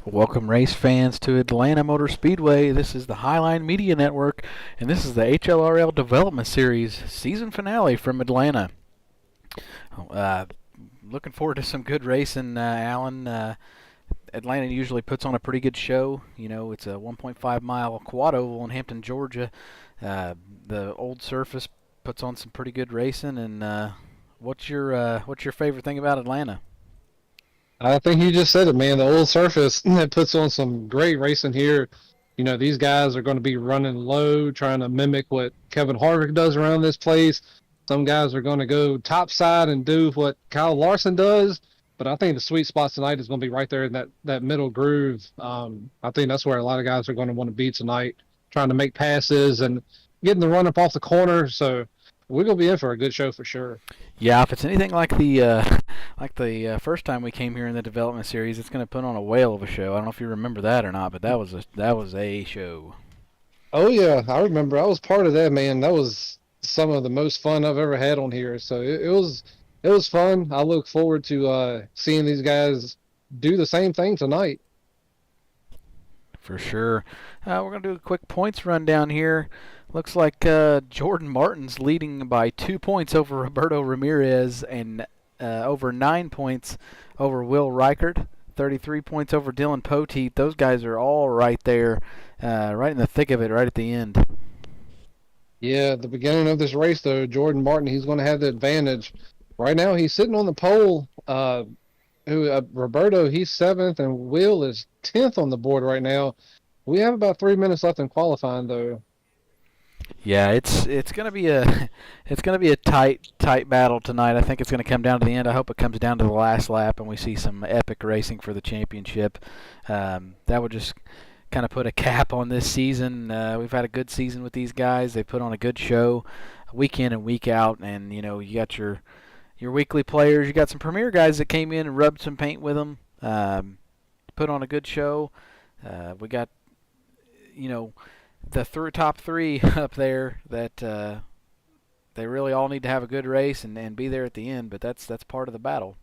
Welcome, race fans, to Atlanta Motor Speedway. This is the Highline Media Network, and this is the HLRL Development Series season finale from Atlanta. Uh, Looking forward to some good racing, Alan. Atlanta usually puts on a pretty good show. You know, it's a 1.5-mile quad oval in Hampton, Georgia. The old surface puts on some pretty good racing. And what's your favorite thing about Atlanta? I think you just said it, man. The old surface that puts on some great racing here. You know, these guys are going to be running low, trying to mimic what Kevin Harvick does around this place. Some guys are going to go topside and do what Kyle Larson does. But I think the sweet spot tonight is going to be right there in that middle groove. I think that's where a lot of guys are going to want to be tonight, trying to make passes and getting the run up off the corner. So we're going to be in for a good show for sure. Yeah, if it's anything like the first time we came here in the development series, it's going to put on a whale of a show. I don't know if you remember that or not, but that was a show. Oh yeah, I remember. I was part of that, man. That was some of the most fun I've ever had on here. So it was fun. I look forward to seeing these guys do the same thing tonight. For sure. We're going to do a quick points rundown here. Looks like Jordan Martin's leading by 2 points over Roberto Ramirez and over 9 points over Will Reichert. 33 points over Dylan Poteet. Those guys are all right there, right in the thick of it, right at the end. Yeah, at the beginning of this race though, Jordan Martin, he's going to have the advantage. Right now, he's sitting on the pole. Roberto, he's seventh, and Will is 10th on the board right now. We have about 3 minutes left in qualifying though. Yeah, it's gonna be a it's gonna be a tight battle tonight. I think it's gonna come down to the end. I hope it comes down to the last lap and we see some epic racing for the championship. That would just kind of put a cap on this season. We've had a good season with these guys. They put on a good show, week in and week out. And you know, you got your weekly players. You got some premier guys that came in and rubbed some paint with them. Put on a good show. We got, you know, the top three up there that they really all need to have a good race and be there at the end. But that's part of the battle.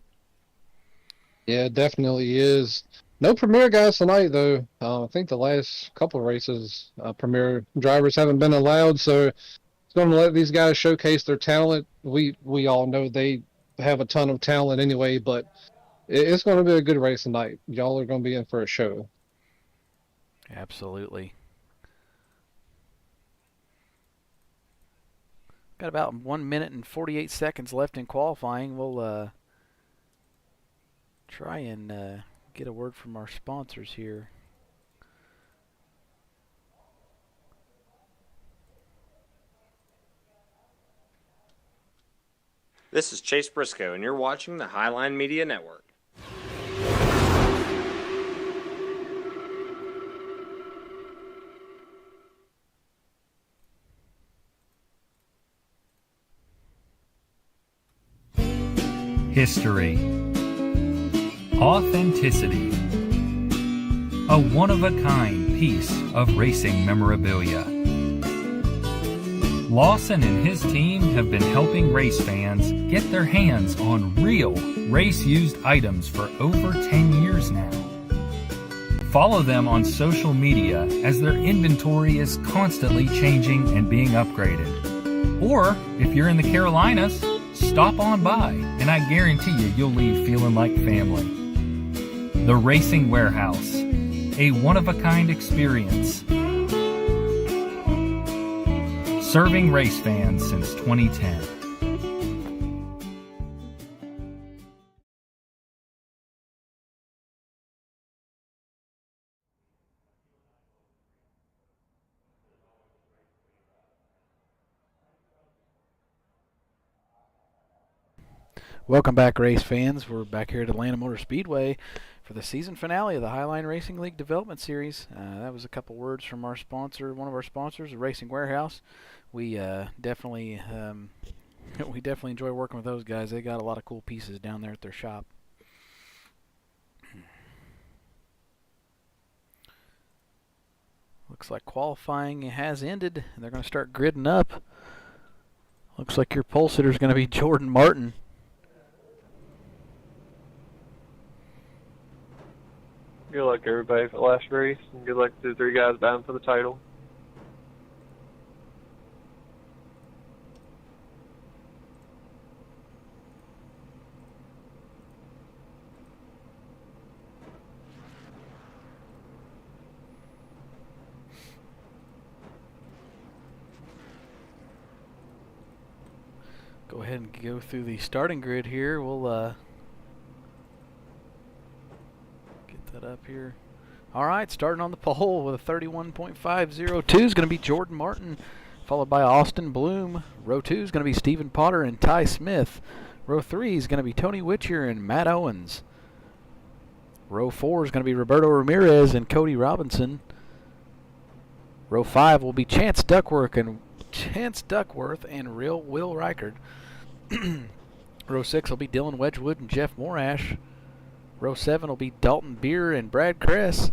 Yeah, it definitely is. No Premier guys tonight, though. I think the last couple of races, Premier drivers haven't been allowed, so it's going to let these guys showcase their talent. We all know they have a ton of talent anyway, but it's going to be a good race tonight. Y'all are going to be in for a show. Absolutely. Got about 1 minute and 48 seconds left in qualifying. We'll try and get a word from our sponsors here. This is Chase Briscoe, and you're watching the Highline Media Network. History, authenticity, a one-of-a-kind piece of racing memorabilia. Lawson and his team have been helping race fans get their hands on real race-used items for over 10 years now. Follow them on social media as their inventory is constantly changing and being upgraded. Or, if you're in the Carolinas, stop on by, and I guarantee you'll leave feeling like family. The Racing Warehouse, a one-of-a-kind experience. Serving race fans since 2010. Welcome back, race fans. We're back here at Atlanta Motor Speedway for the season finale of the Highline Racing League Development Series. That was a couple words from our sponsor, one of our sponsors, the Racing Warehouse. We definitely enjoy working with those guys. They got a lot of cool pieces down there at their shop. Looks like qualifying has ended, and they're going to start gridding up. Looks like your pole sitter is going to be Jordan Martin. Good luck, everybody, for the last race, and good luck to the 3 guys bound for the title. Go ahead and go through the starting grid here. We'll get that up here. All right, starting on the pole with a 31.502 is going to be Jordan Martin, followed by Austin Bloom. Row 2 is going to be Stephen Potter and Ty Smith. Row 3 is going to be Tony Whittier and Matt Owens. Row 4 is going to be Roberto Ramirez and Cody Robinson. Row 5 will be Chance Duckworth and Will Reichard. Row 6 will be Dylan Wedgwood and Jeff Morash. Row 7 will be Dalton Beer and Brad Kress.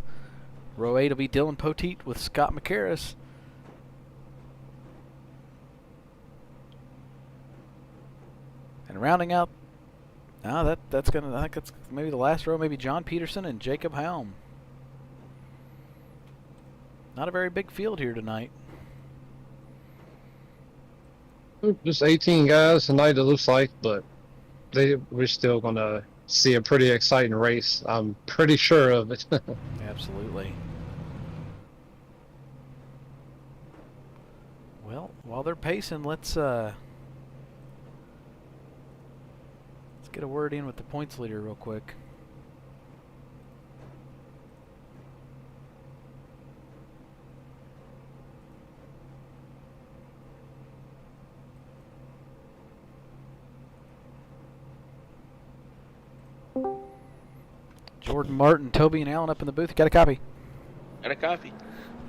Row 8 will be Dylan Poteet with Scott McCarris. And rounding out, I think that's maybe the last row, maybe John Peterson and Jacob Helm. Not a very big field here tonight. Just 18 guys tonight, it looks like, but we're still going to see a pretty exciting race. I'm pretty sure of it. Absolutely. Well, while they're pacing, let's get a word in with the points leader real quick. Jordan Martin, Toby, and Allen up in the booth. Got a copy? Got a copy. You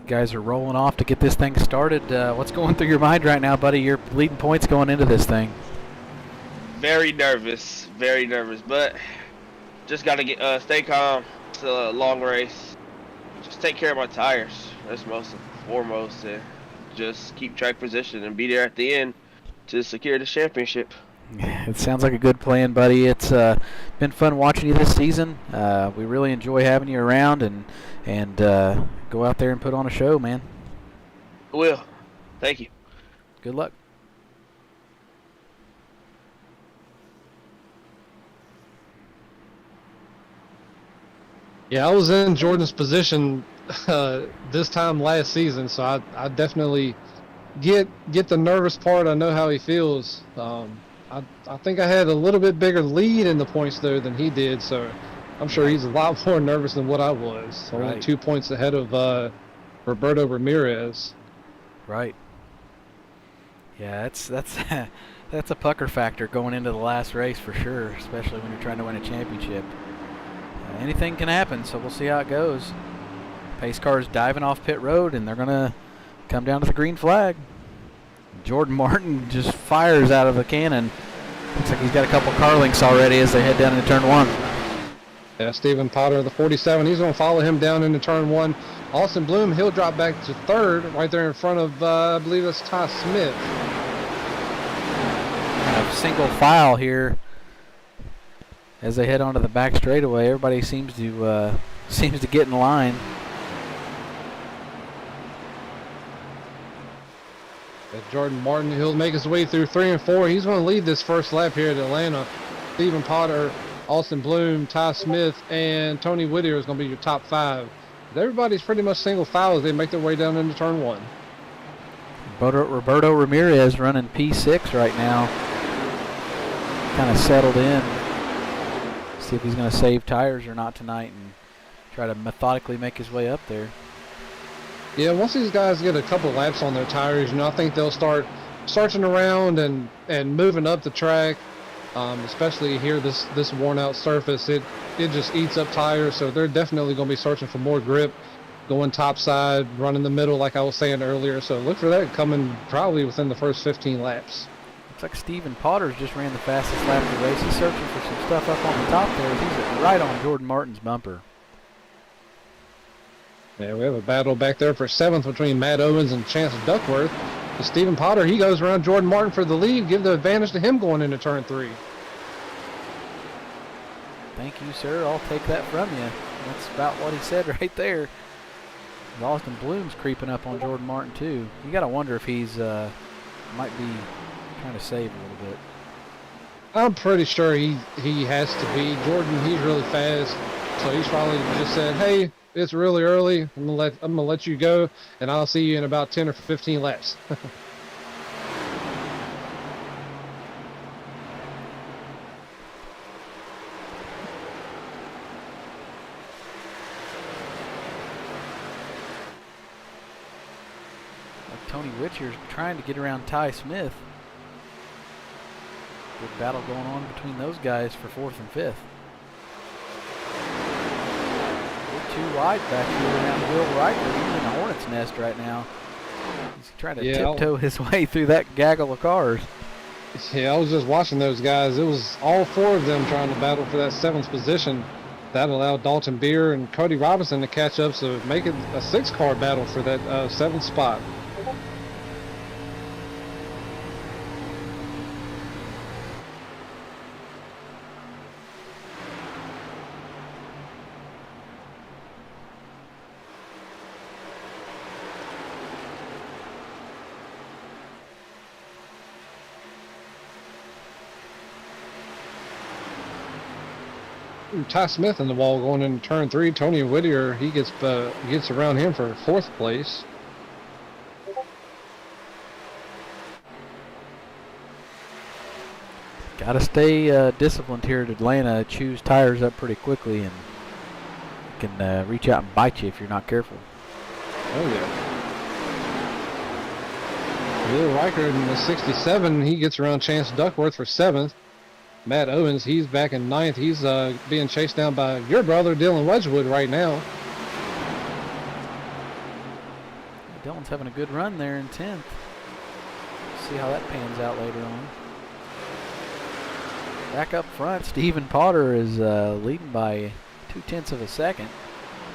guys are rolling off to get this thing started. What's going through your mind right now, buddy? You're leading points going into this thing. Very nervous, but just got to get stay calm. It's a long race. Just take care of my tires. That's most and foremost. And just keep track position and be there at the end to secure the championship. It sounds like a good plan, buddy. It's been fun watching you this season. We really enjoy having you around, and go out there and put on a show, man. Will. Thank you. Good luck. Yeah, I was in Jordan's position this time last season, so I definitely get the nervous part. I know how he feels. I think I had a little bit bigger lead in the points though than he did, so I'm sure he's a lot more nervous than what I was. Only Right. 2 points ahead of Roberto Ramirez. Right. Yeah, that's that's a pucker factor going into the last race for sure, especially when you're trying to win a championship. Anything can happen, so we'll see how it goes. Pace car is diving off pit road, and they're going to come down to the green flag. Jordan Martin just fires out of the cannon. Looks like he's got a couple car links already as they head down into turn 1. Yeah, Stephen Potter, the 47, he's going to follow him down into turn 1. Austin Bloom, he'll drop back to third, right there in front of, I believe that's Ty Smith. Kind of single file here as they head onto the back straightaway. Everybody seems to get in line. Jordan Martin, he'll make his way through 3 and 4. He's going to lead this first lap here at Atlanta. Stephen Potter, Austin Bloom, Ty Smith, and Tony Whittier is going to be your top 5. Everybody's pretty much single file as they make their way down into turn 1. Roberto Ramirez running P6 right now. Kind of settled in. See if he's going to save tires or not tonight and try to methodically make his way up there. Yeah, once these guys get a couple laps on their tires, I think they'll start searching around and moving up the track. Especially here, this worn-out surface, it just eats up tires, so they're definitely going to be searching for more grip, going topside, running the middle like I was saying earlier. So look for that coming probably within the first 15 laps. Looks like Stephen Potter's just ran the fastest lap of the race. He's searching for some stuff up on the top there. He's right on Jordan Martin's bumper. Yeah, we have a battle back there for 7th between Matt Owens and Chance Duckworth. But Stephen Potter, he goes around Jordan Martin for the lead, give the advantage to him going into turn 3. Thank you, sir. I'll take that from you. That's about what he said right there. And Austin Bloom's creeping up on Jordan Martin too. You got to wonder if he's might be trying to save a little bit. I'm pretty sure he has to be. Jordan, he's really fast, so he's probably just said, "Hey, it's really early. I'm gonna let you go, and I'll see you in about 10 or 15 laps." Tony Whittier's trying to get around Ty Smith. Good battle going on between those guys for 4th and 5th. We're too wide back here around Will Riker. He's in a hornet's nest right now. He's trying to tiptoe his way through that gaggle of cars. Yeah, I was just watching those guys. It was all 4 of them trying to battle for that 7th position. That allowed Dalton Beer and Cody Robinson to catch up, so make it a 6-car battle for that 7th spot. Ty Smith in the wall going into turn 3. Tony Whittier, he gets around him for 4th place. Got to stay disciplined here at Atlanta. Choose tires up pretty quickly, and it can reach out and bite you if you're not careful. Oh yeah. Will Riker in the 67, he gets around Chance Duckworth for 7th. Matt Owens, he's back in 9th. He's being chased down by your brother, Dylan Wedgwood, right now. Dylan's having a good run there in 10th. See how that pans out later on. Back up front, Stephen Potter is leading by 0.2 of a second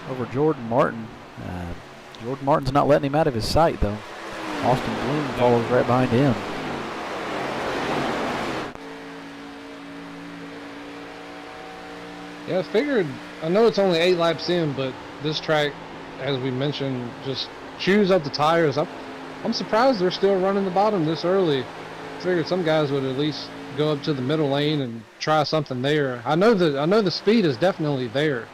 over Jordan Martin. Jordan Martin's not letting him out of his sight, though. Austin Bloom follows right behind him. Yeah, I know it's only 8 laps in, but this track, as we mentioned, just chews up the tires. I'm surprised they're still running the bottom this early. Figured some guys would at least go up to the middle lane and try something there. I know the speed is definitely there.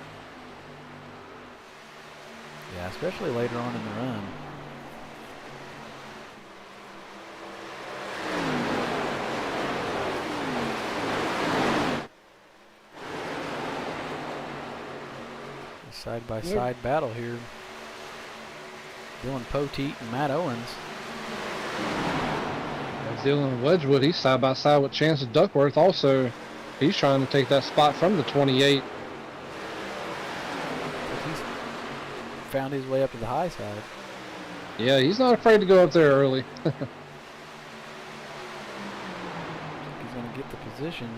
Yeah, especially later on in the run. Side-by-side battle here. Dylan Poteet and Matt Owens. Dylan Wedgwood, he's side-by-side with Chance Duckworth also. He's trying to take that spot from the 28. He's found his way up to the high side. Yeah, he's not afraid to go up there early. He's going to get the position.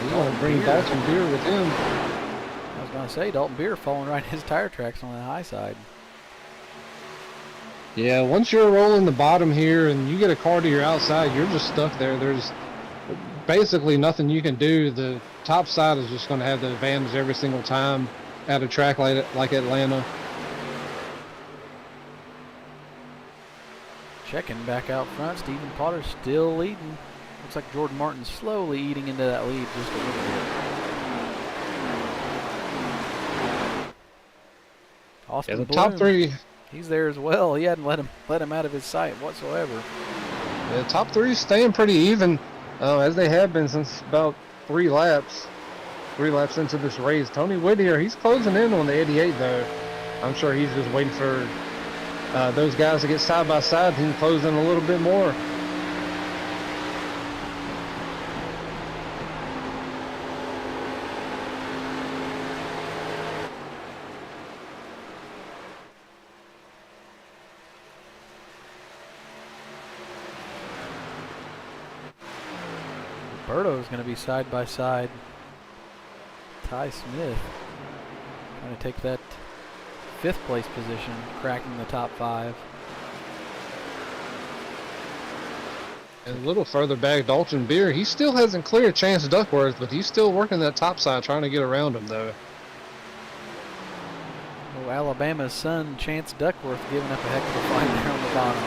He's going to bring Dalton Beer with him. I was going to say, Dalton Beer falling right in his tire tracks on the high side. Yeah, once you're rolling the bottom here and you get a car to your outside, you're just stuck there. There's basically nothing you can do. The top side is just going to have the advantage every single time at a track like Atlanta. Checking back out front, Stephen Potter still leading. Looks like Jordan Martin's slowly eating into that lead just a little bit. Austin The Bloom, top 3, he's there as well. He hadn't let him out of his sight whatsoever. the top 3 staying pretty even, as they have been since about 3 laps. 3 laps into this race. Tony Whittier, he's closing in on the 88 though. I'm sure he's just waiting for those guys to get side by side and close in a little bit more. Roberto is going to be side by side. Ty Smith trying to take that 5th place position, cracking the top 5. And a little further back, Dalton Beer, he still hasn't cleared Chance Duckworth, but he's still working that top side, trying to get around him though. Alabama's son, Chance Duckworth, giving up a heck of a fight there on the bottom.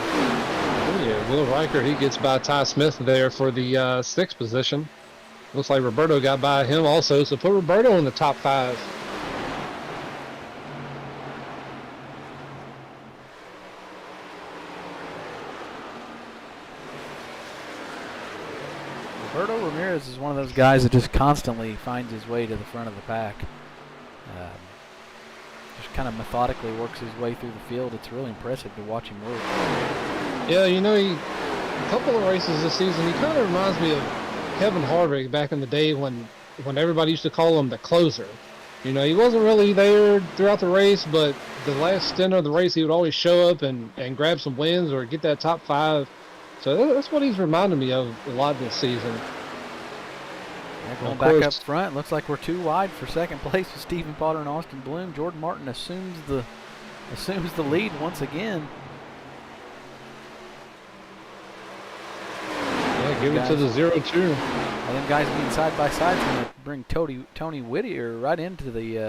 Oh yeah, Will Riker, he gets by Ty Smith there for the sixth position. Looks like Roberto got by him also, so put Roberto in the top 5. Roberto Ramirez is one of those guys that just constantly finds his way to the front of the pack. Just kind of methodically works his way through the field. It's really impressive to watch him work. Yeah, you know, a couple of races this season, he kind of reminds me of Kevin Harvick back in the day when everybody used to call him the closer. You know, he wasn't really there throughout the race, but the last stint of the race, he would always show up and grab some wins or get that top 5. So that's what he's reminded me of a lot this season. Yeah, going back up front, looks like we're too wide for second place with Stephen Potter and Austin Bloom. Jordan Martin assumes the lead once again. Yeah, give it to the 0-2. And them guys being side by side is going to bring Tony Whittier right into the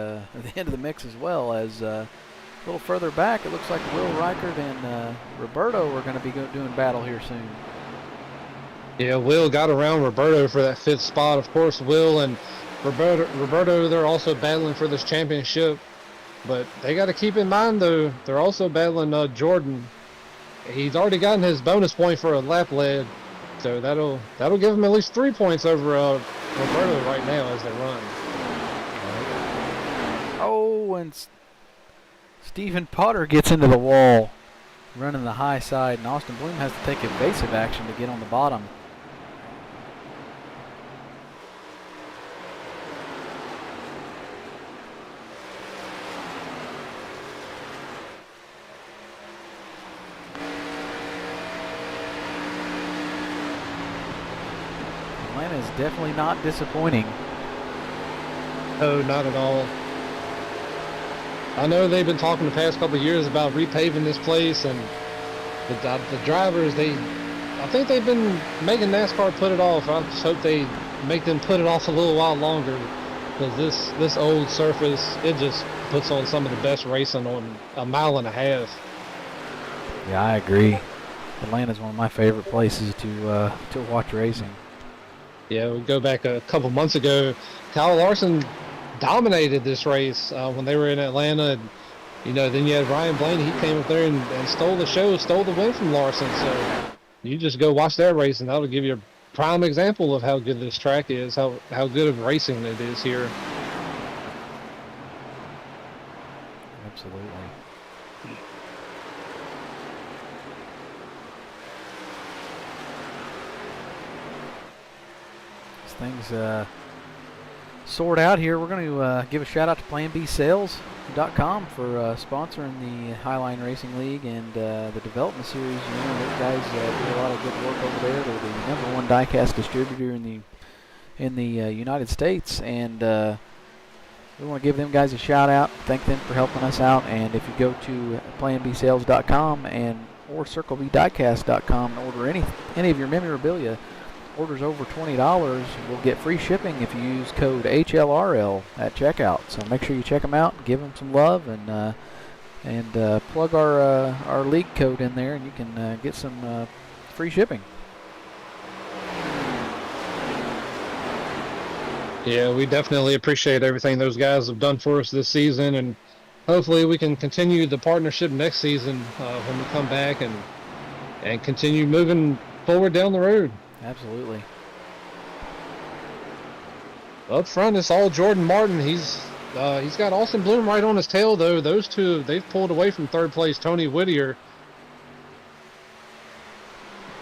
end of the mix as well. As a little further back, it looks like Will Reichert and Roberto are going to be doing battle here soon. Yeah, Will got around Roberto for that 5th spot. Of course, Will and Roberto, they're also battling for this championship. But they got to keep in mind, though, they're also battling Jordan. He's already gotten his bonus point for a lap lead, so that'll give him at least 3 points over Roberto right now as they run. Oh, and Stephen Potter gets into the wall, running the high side, and Austin Bloom has to take evasive action to get on the bottom. Atlanta is definitely not disappointing. No, not at all. I know they've been talking the past couple of years about repaving this place, and the drivers, I think they've been making NASCAR put it off. I just hope they make them put it off a little while longer, because this old surface, it just puts on some of the best racing on a mile and a half. Yeah, I agree. Atlanta's one of my favorite places to watch racing. Yeah, we go back a couple months ago. Kyle Larson dominated this race when they were in Atlanta. And, you know, then you had Ryan Blaney. He came up there and stole the show, stole the win from Larson. So you just go watch that race, and that'll give you a prime example of how good this track is, how good of racing it is here. Absolutely. Things sort out here. We're going to give a shout out to PlanBSales.com for sponsoring the Highline Racing League and the development series. You know, those guys do a lot of good work over there. They're the #1 diecast distributor in the United States, and we want to give them guys a shout out. Thank them for helping us out. And if you go to PlanBSales.com or CircleBDiecast.com and order any of your memorabilia, orders over $20 will get free shipping if you use code HLRL at checkout. So make sure you check them out, give them some love, and plug our league code in there, and you can get some free shipping. Yeah, we definitely appreciate everything those guys have done for us this season, and hopefully we can continue the partnership next season when we come back and continue moving forward down the road. Absolutely. Up front, it's all Jordan Martin. He's got Austin Bloom right on his tail, though. Those two, they've pulled away from third place, Tony Whittier.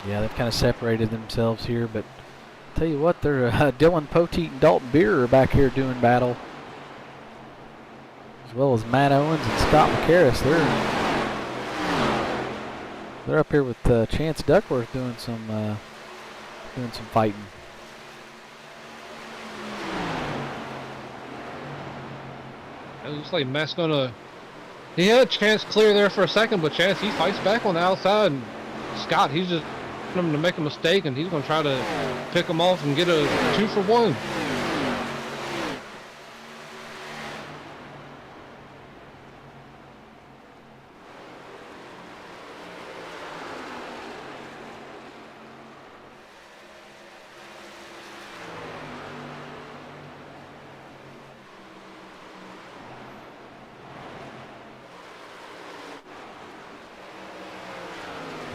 Yeah, they've kind of separated themselves here, but tell you what, they're Dylan Poteet and Dalton Beer are back here doing battle, as well as Matt Owens and Scott McCarris. They're up here with Chance Duckworth doing some fighting. It looks like Matt's he had a Chance clear there for a second, but Chance, he fights back on the outside, and Scott, he's just him to make a mistake, and he's going to try to pick him off and get a 2-for-1.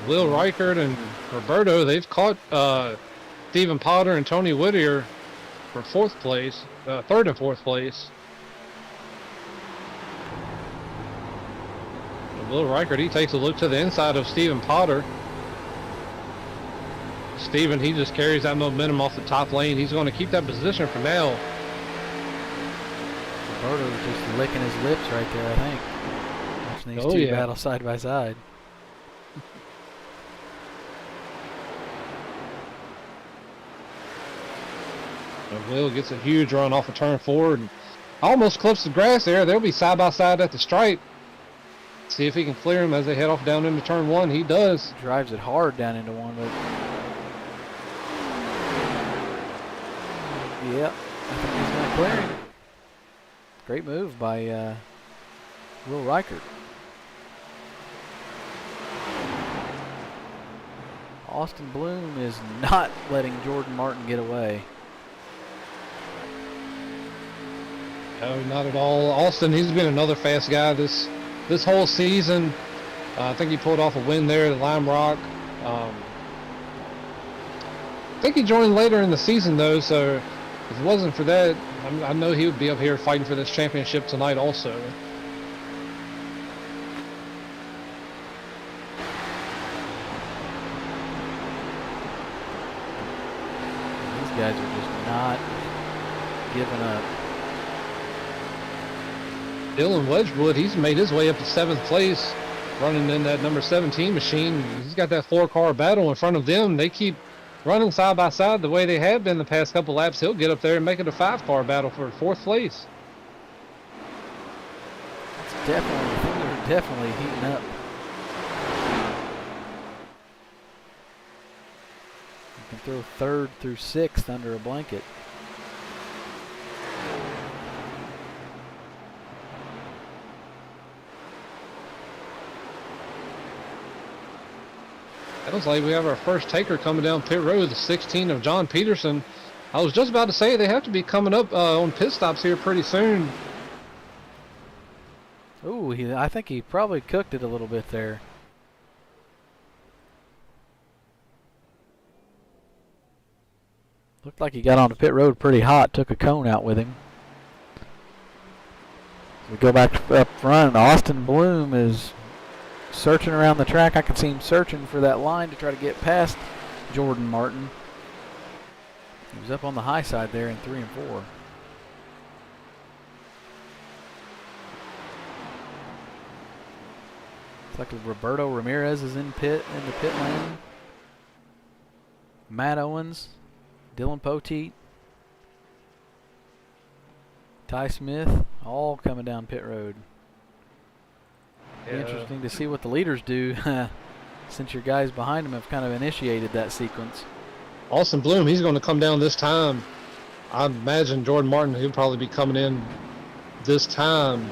Will Reichert and Roberto, they've caught Stephen Potter and Tony Whittier for third and fourth place. And Will Reichert, he takes a look to the inside of Stephen Potter. Stephen, he just carries that momentum off the top lane. He's going to keep that position for now. Roberto's just licking his lips right there, I think. Watching these two battle side by side. And Will gets a huge run off of turn 4 and almost clips the grass there. They'll be side by side at the stripe. See if he can clear him as they head off down into turn 1. He does. Drives it hard down into one, but yep, I think he's going to clear him. Great move by Will Reichert. Austin Bloom is not letting Jordan Martin get away. No, not at all. Austin, he's been another fast guy this whole season. I think he pulled off a win there at Lime Rock. I think he joined later in the season though, so if it wasn't for that, I know he would be up here fighting for this championship tonight also. These guys are just not giving up. Dylan Wedgwood, he's made his way up to 7th place, running in that number 17 machine. He's got that 4-car battle in front of them. They keep running side by side the way they have been the past couple laps. He'll get up there and make it a 5-car battle for 4th place. They're definitely heating up. You can throw 3rd through 6th under a blanket. Sounds like we have our first taker coming down pit road, the 16 of John Peterson. I was just about to say they have to be coming up on pit stops here pretty soon. Ooh, I think he probably cooked it a little bit there. Looked like he got onto pit road pretty hot, took a cone out with him. We go back up front, Austin Bloom is searching around the track. I can see him searching for that line to try to get past Jordan Martin. He was up on the high side there in 3 and 4. Looks like Roberto Ramirez is in the pit lane. Matt Owens, Dylan Poteet, Ty Smith, all coming down pit road. Yeah. Interesting to see what the leaders do since your guys behind them have kind of initiated that sequence. Austin Bloom, he's going to come down this time. I imagine Jordan Martin, he'll probably be coming in this time.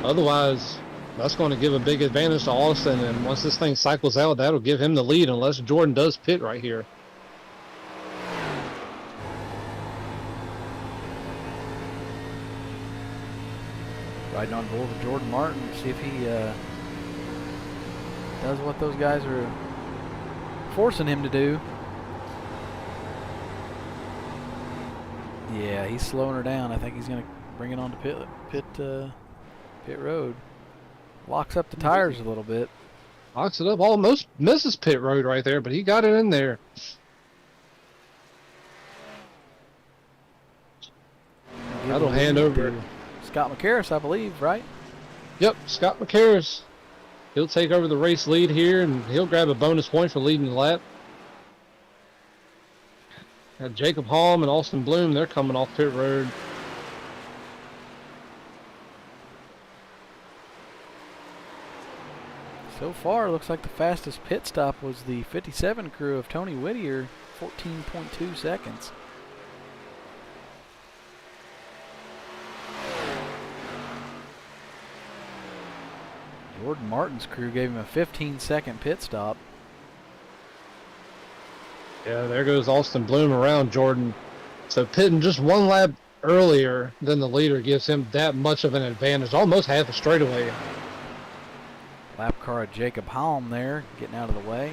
Otherwise, that's going to give a big advantage to Austin, and once this thing cycles out, that'll give him the lead unless Jordan does pit right here. Riding on board with Jordan Martin, see if he does what those guys are forcing him to do. Yeah, he's slowing her down. I think he's going to bring it on to pit road. Locks up the tires a little bit. Locks it up, almost misses pit road right there, but he got it in there. That'll hand over. Scott McCarris, I believe, right? Yep, Scott McCarris. He'll take over the race lead here, and he'll grab a bonus point for leading the lap. Got Jacob Halm and Austin Bloom, they're coming off pit road. So far, looks like the fastest pit stop was the 57 crew of Tony Whittier, 14.2 seconds. Jordan Martin's crew gave him a 15-second pit stop. Yeah, there goes Austin Bloom around Jordan. So pitting just one lap earlier than the leader gives him that much of an advantage, almost half a straightaway. Lap car of Jacob Halm there, getting out of the way.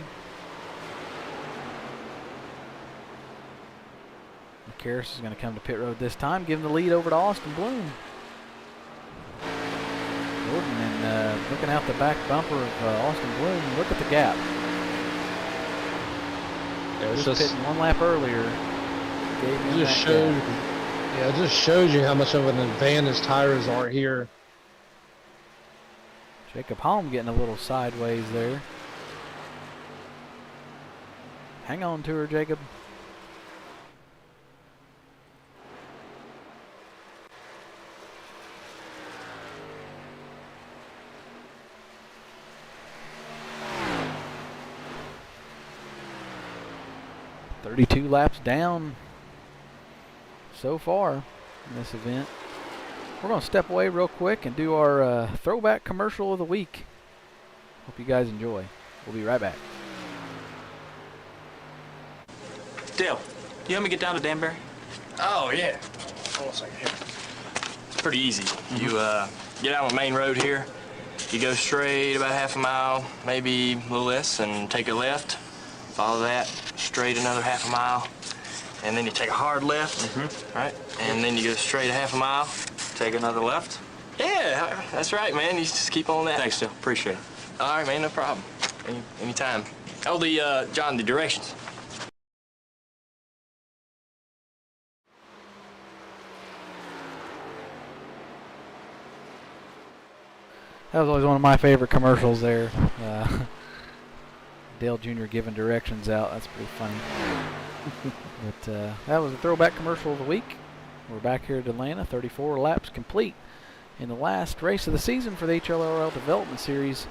Karras is going to come to pit road this time, giving the lead over to Austin Bloom. Jordan and looking out the back bumper of Austin Bloom. Look at the gap. Yeah, it's just pitting 1 lap earlier. Gave him it just shows you how much of an advantage tires are here. Jacob Halm getting a little sideways there. Hang on to her, Jacob. "32 laps down so far in this event." We're going to step away real quick and do our throwback commercial of the week. Hope you guys enjoy. We'll be right back. Dale, you help me get down to Danbury? Oh, yeah. Hold on a second here. It's pretty easy. You get out on the main road here. You go straight about half a mile, maybe a little less, and take a left. Follow that, straight another half a mile. And then you take a hard left, right? And then you go straight a half a mile. Take another left? Yeah, that's right, man. You just keep on that. Thanks, Dale. Appreciate it. All right, man, no problem. Anytime. Oh, John, the directions. That was always one of my favorite commercials there. Dale Jr. giving directions out. That's pretty funny. But that was a throwback commercial of the week. We're back here at Atlanta, 34 laps complete. In the last race of the season for the HLRL Development Series,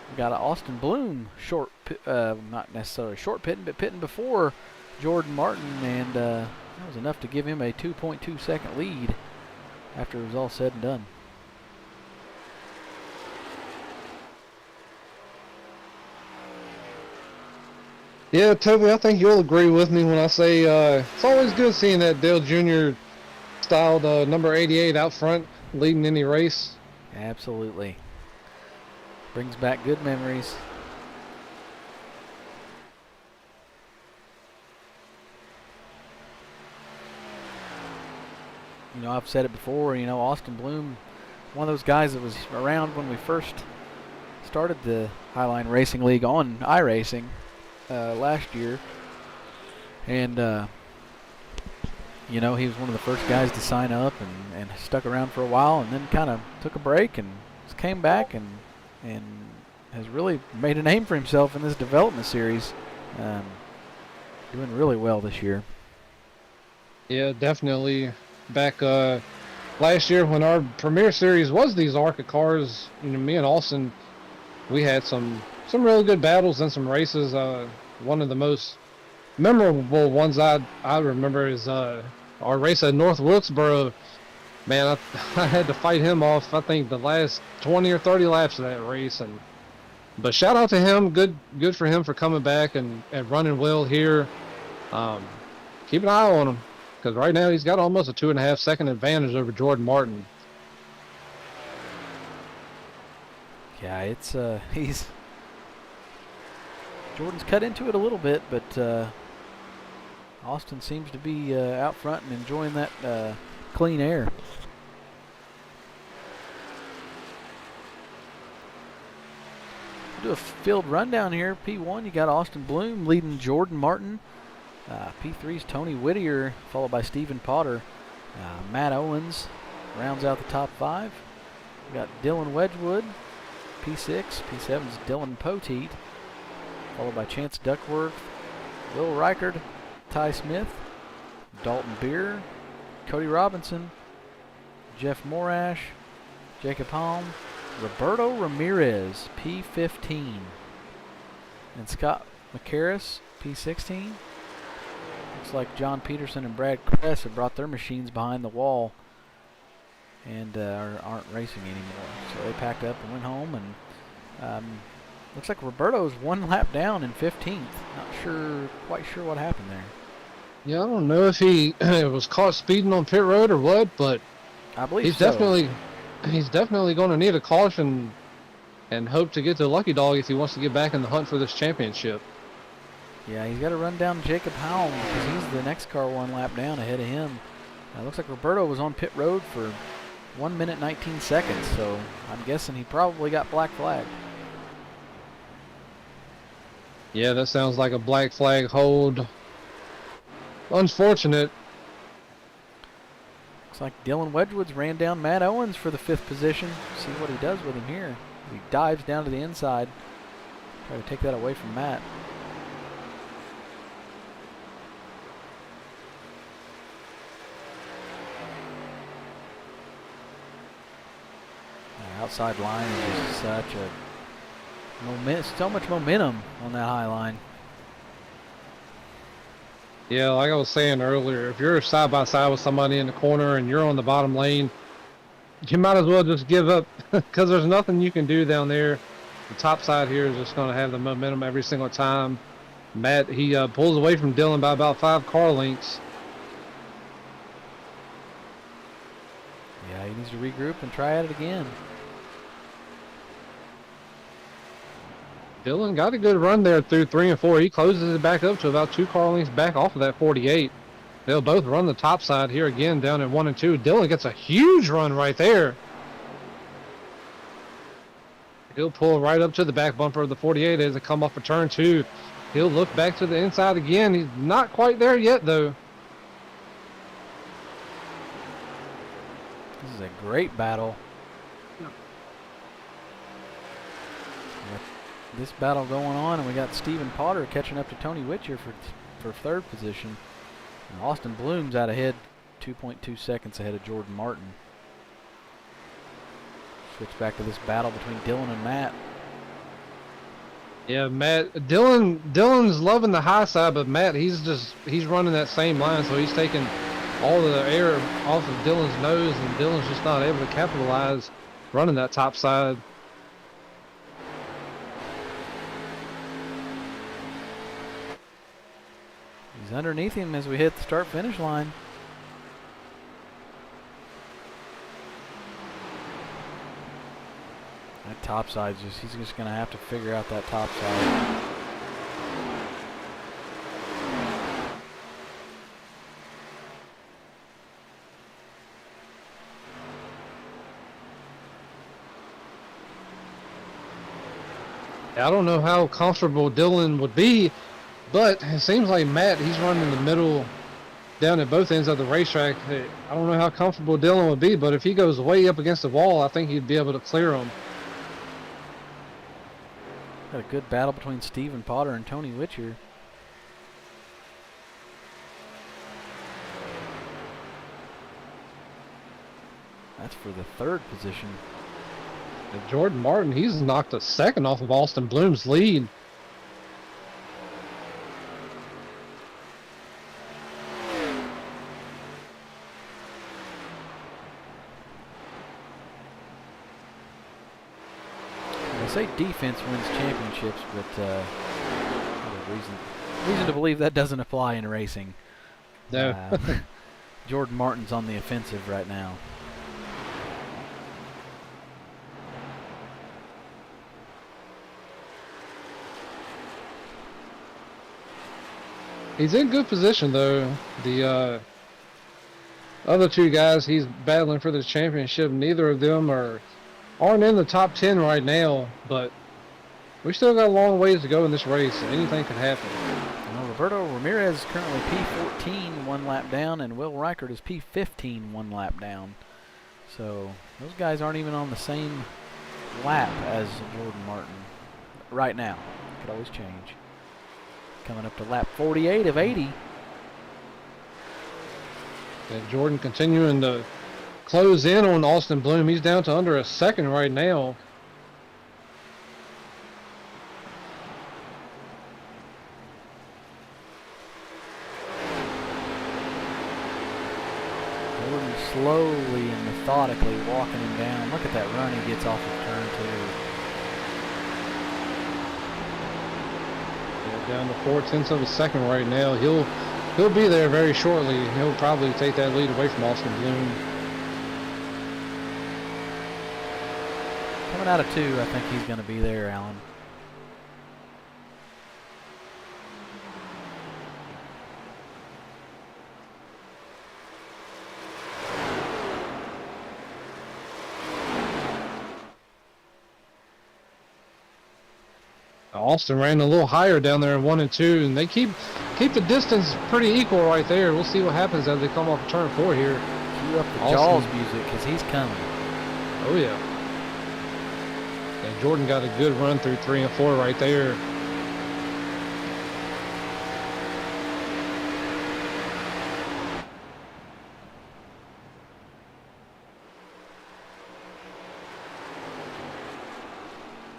we got Austin Bloom not necessarily short pitting, but pitting before Jordan Martin, and that was enough to give him a 2.2 second lead after it was all said and done. Yeah, Toby, I think you'll agree with me when I say it's always good seeing that Dale Jr. styled number 88 out front leading any race. Absolutely. Brings back good memories. You know, I've said it before, you know, Austin Bloom, one of those guys that was around when we first started the Highline Racing League on iRacing last year. And, you know, he was one of the first guys to sign up and stuck around for a while, and then kind of took a break and came back and has really made a name for himself in this development series. Doing really well this year. Yeah, definitely. Back last year when our premier series was these ARCA cars, you know, me and Austin, we had some really good battles and some races. One of the most memorable ones I remember is our race at North Wilkesboro. Man, I had to fight him off, I think, the last 20 or 30 laps of that race. But shout out to him. Good for him for coming back and running well here. Keep an eye on him, because right now he's got almost a 2.5 second advantage over Jordan Martin. Yeah, it's Jordan's cut into it a little bit, but Austin seems to be out front and enjoying that clean air. We'll do a field rundown here. P1, you got Austin Bloom leading Jordan Martin. P3's Tony Whittier, followed by Stephen Potter. Matt Owens rounds out the top 5. We got Dylan Wedgwood, P6. P7's Dylan Poteet, followed by Chance Duckworth, Will Reichard, Ty Smith, Dalton Beer, Cody Robinson, Jeff Morash, Jacob Halm, Roberto Ramirez, P15, and Scott McCarris, P16. Looks like John Peterson and Brad Kress have brought their machines behind the wall and aren't racing anymore. So they packed up and went home, and looks like Roberto's 1 lap down in 15th. Not quite sure what happened there. Yeah, I don't know if he was caught speeding on pit road or what, but I believe he's so. definitely going to need a caution and hope to get to Lucky Dog if he wants to get back in the hunt for this championship. Yeah, he's got to run down Jacob Howell because he's the next car one lap down ahead of him. Looks like Roberto was on pit road for 1 minute 19 seconds, so I'm guessing he probably got black flagged. Yeah, that sounds like a black flag hold. Unfortunate. Looks like Dylan Wedgwood's ran down Matt Owens for the 5th position. See what he does with him here. He dives down to the inside. Try to take that away from Matt. The outside line is just such a so much momentum on that high line. Yeah, like I was saying earlier, if you're side by side with somebody in the corner and you're on the bottom lane, you might as well just give up because there's nothing you can do down there. The top side here is just going to have the momentum every single time. Matt, he pulls away from Dylan by about 5 car lengths. Yeah, he needs to regroup and try at it again. Dylan got a good run there through 3 and 4. He closes it back up to about 2 car lengths back off of that 48. They'll both run the top side here again down at 1 and 2. Dylan gets a huge run right there. He'll pull right up to the back bumper of the 48 as they come off of turn 2. He'll look back to the inside again. He's not quite there yet, though. This is a great battle. This battle going on, and we got Stephen Potter catching up to Tony Whittier for 3rd position. And Austin Bloom's out ahead, 2.2 seconds ahead of Jordan Martin. Switch back to this battle between Dylan and Matt. Yeah, Matt. Dylan's loving the high side, but Matt, he's running that same line, so he's taking all the air off of Dylan's nose, and Dylan's just not able to capitalize running that top side. He's underneath him as we hit the start-finish line. That top side, he's just going to have to figure out that top side. I don't know how comfortable Dylan would be, but it seems like Matt, he's running in the middle down at both ends of the racetrack. I don't know how comfortable Dylan would be, but if he goes way up against the wall, I think he'd be able to clear him. Got a good battle between Stephen Potter and Tony Whittier. That's for the 3rd position. And Jordan Martin, he's knocked a second off of Austin Bloom's lead. They say defense wins championships, but reason to believe that doesn't apply in racing. No. Jordan Martin's on the offensive right now. He's in good position, though. The other 2 guys he's battling for the championship, neither of them aren't in the top 10 right now, but we still got a long ways to go in this race. Anything could happen. Well, Roberto Ramirez is currently P14, 1 lap down, and Will Reichert is P15, 1 lap down. So those guys aren't even on the same lap as Jordan Martin right now. Could always change. Coming up to lap 48 of 80. And Jordan continuing to close in on Austin Bloom. He's down to under a second right now. Jordan slowly and methodically walking him down. Look at that run he gets off of turn 2. Down to 4/10 of a second right now. He'll be there very shortly. He'll probably take that lead away from Austin Bloom. Coming out of 2, I think he's going to be there, Alan. Austin ran a little higher down there in 1 and 2, and they keep the distance pretty equal right there. We'll see what happens as they come off turn 4 here. Cue up the Austin. Jaws music because he's coming. Oh yeah. And Jordan got a good run through 3 and 4 right there.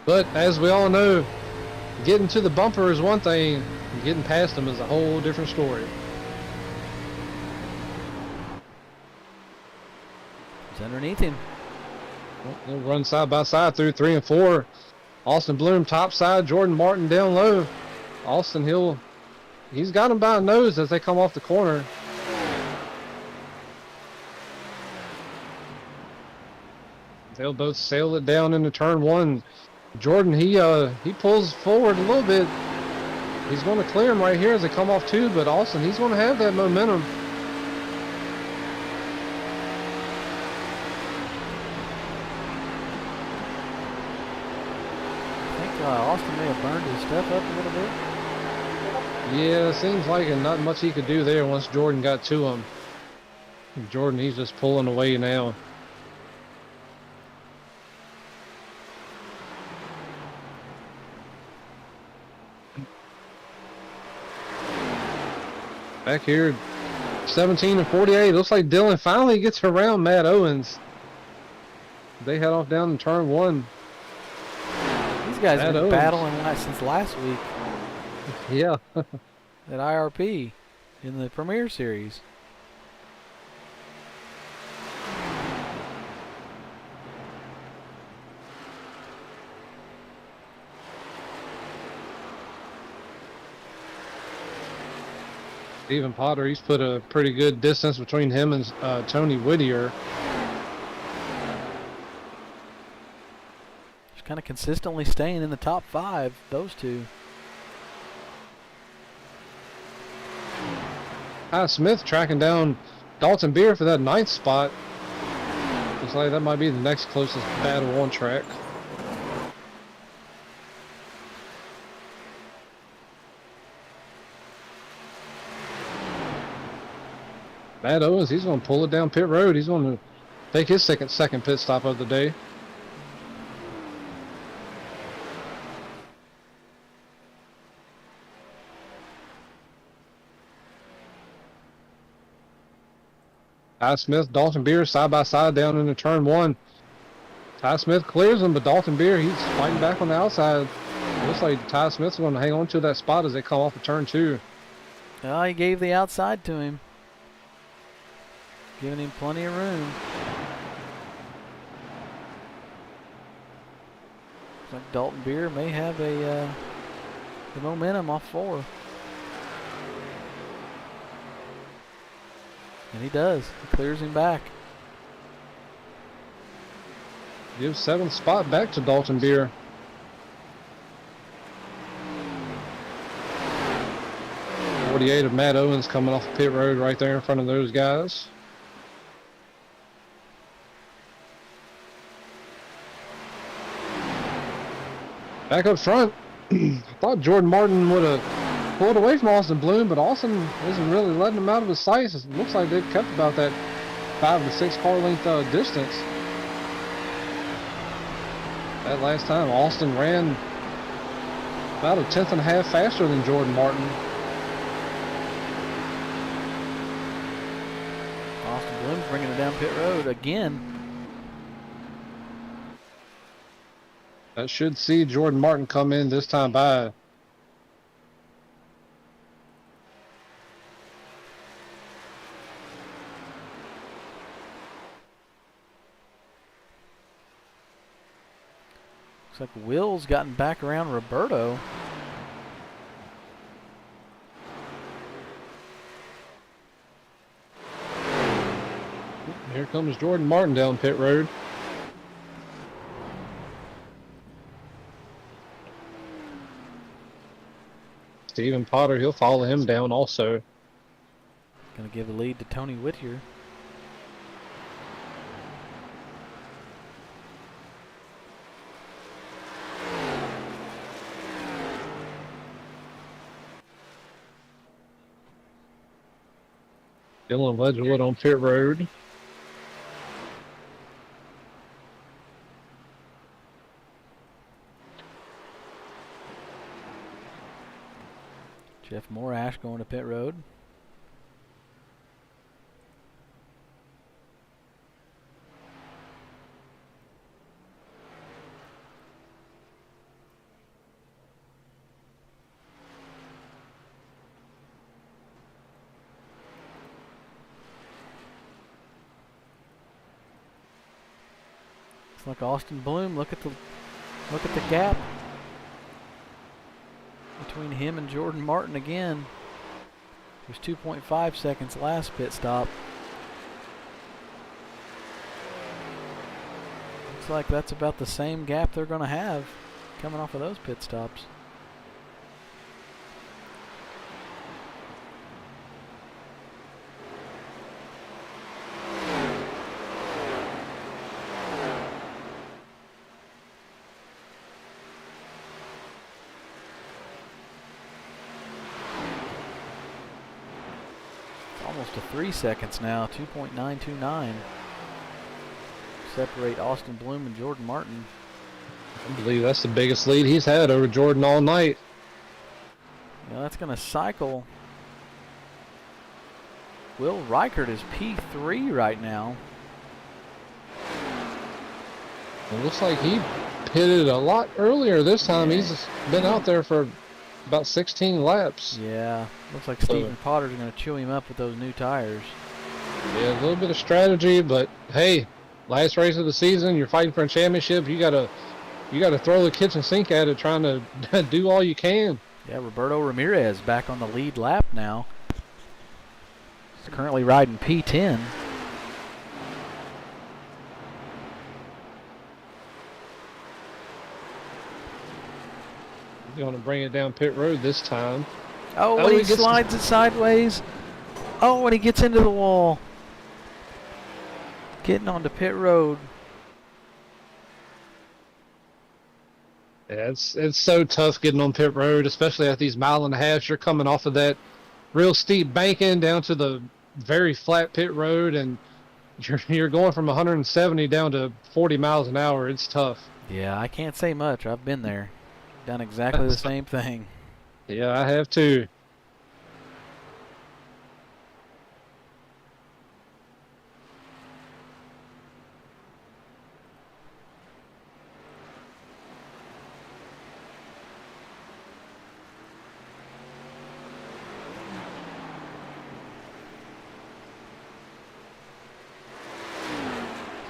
But as we all know, getting to the bumper is one thing, getting past them is a whole different story. He's underneath him. They'll run side by side through 3 and 4. Austin Bloom top side, Jordan Martin down low. Austin he's got him by the nose as they come off the corner. They'll both sail it down into turn 1. Jordan, he pulls forward a little bit. He's going to clear him right here as they come off 2, but Austin, he's going to have that momentum. Austin may have burned his stuff up a little bit. Yeah, it seems like it. Not much he could do there once Jordan got to him. Jordan, he's just pulling away now. Back here, 17 and 48. Looks like Dylan finally gets around Matt Owens. They head off down in turn 1. These guys have been battling since last week. Yeah. At IRP in the Premier Series. Stephen Potter, he's put a pretty good distance between him and Tony Whittier. Just kind of consistently staying in the top 5, those two. Ty Smith tracking down Dalton Beer for that 9th spot. Looks like that might be the next closest battle on track. Matt Owens, he's going to pull it down pit road. He's going to take his second pit stop of the day. Ty Smith, Dalton Beer side by side down into turn 1. Ty Smith clears him, but Dalton Beer, he's fighting back on the outside. Looks like Ty Smith's going to hang on to that spot as they come off of turn 2. Oh, he gave the outside to him. Giving him plenty of room. Looks like Dalton Beer may have the momentum off 4. And he does. He clears him back. Gives 7th spot back to Dalton Beer. .48 of Matt Owens coming off the pit road right there in front of those guys. Back up front, I thought Jordan Martin would have pulled away from Austin Bloom, but Austin isn't really letting him out of his sights. It looks like they've kept about that 5 to 6 car length distance. That last time, Austin ran about a 10th and a half faster than Jordan Martin. Austin Bloom's bringing it down pit road again. That should see Jordan Martin come in this time by. Looks like Will's gotten back around Roberto. Here comes Jordan Martin down pit road. Stephen Potter, he'll follow him down also. Going to give the lead to Tony Whittier. Dylan Ledgerwood on pit road. Jeff Morash going to pit road. Looks like Austin Bloom. Look at the gap between him and Jordan Martin again. There's 2.5 seconds last pit stop. Looks like that's about the same gap they're going to have coming off of those pit stops. Almost to 3 seconds now, 2.929. Separate Austin Bloom and Jordan Martin. I believe that's the biggest lead he's had over Jordan all night. Yeah, that's going to cycle. Will Reichert is P3 right now. It looks like he pitted a lot earlier this time. Yeah. He's been out there for about 16 laps. Yeah, looks like Stephen Potter's going to chew him up with those new tires. Yeah, a little bit of strategy, but hey, last race of the season, you're fighting for a championship. You gotta throw the kitchen sink at it, trying to do all you can. Yeah, Roberto Ramirez back on the lead lap now. He's currently riding P10. He's going to bring it down pit road this time. Oh, and he slides it sideways. Oh, and he gets into the wall. Getting onto pit road. Yeah, it's so tough getting on pit road, especially at these 1.5 miles. You're coming off of that real steep banking down to the very flat pit road, and you're going from 170 down to 40 miles an hour. It's tough. Yeah, I can't say much. I've been there. Done exactly the same thing. Yeah, I have too.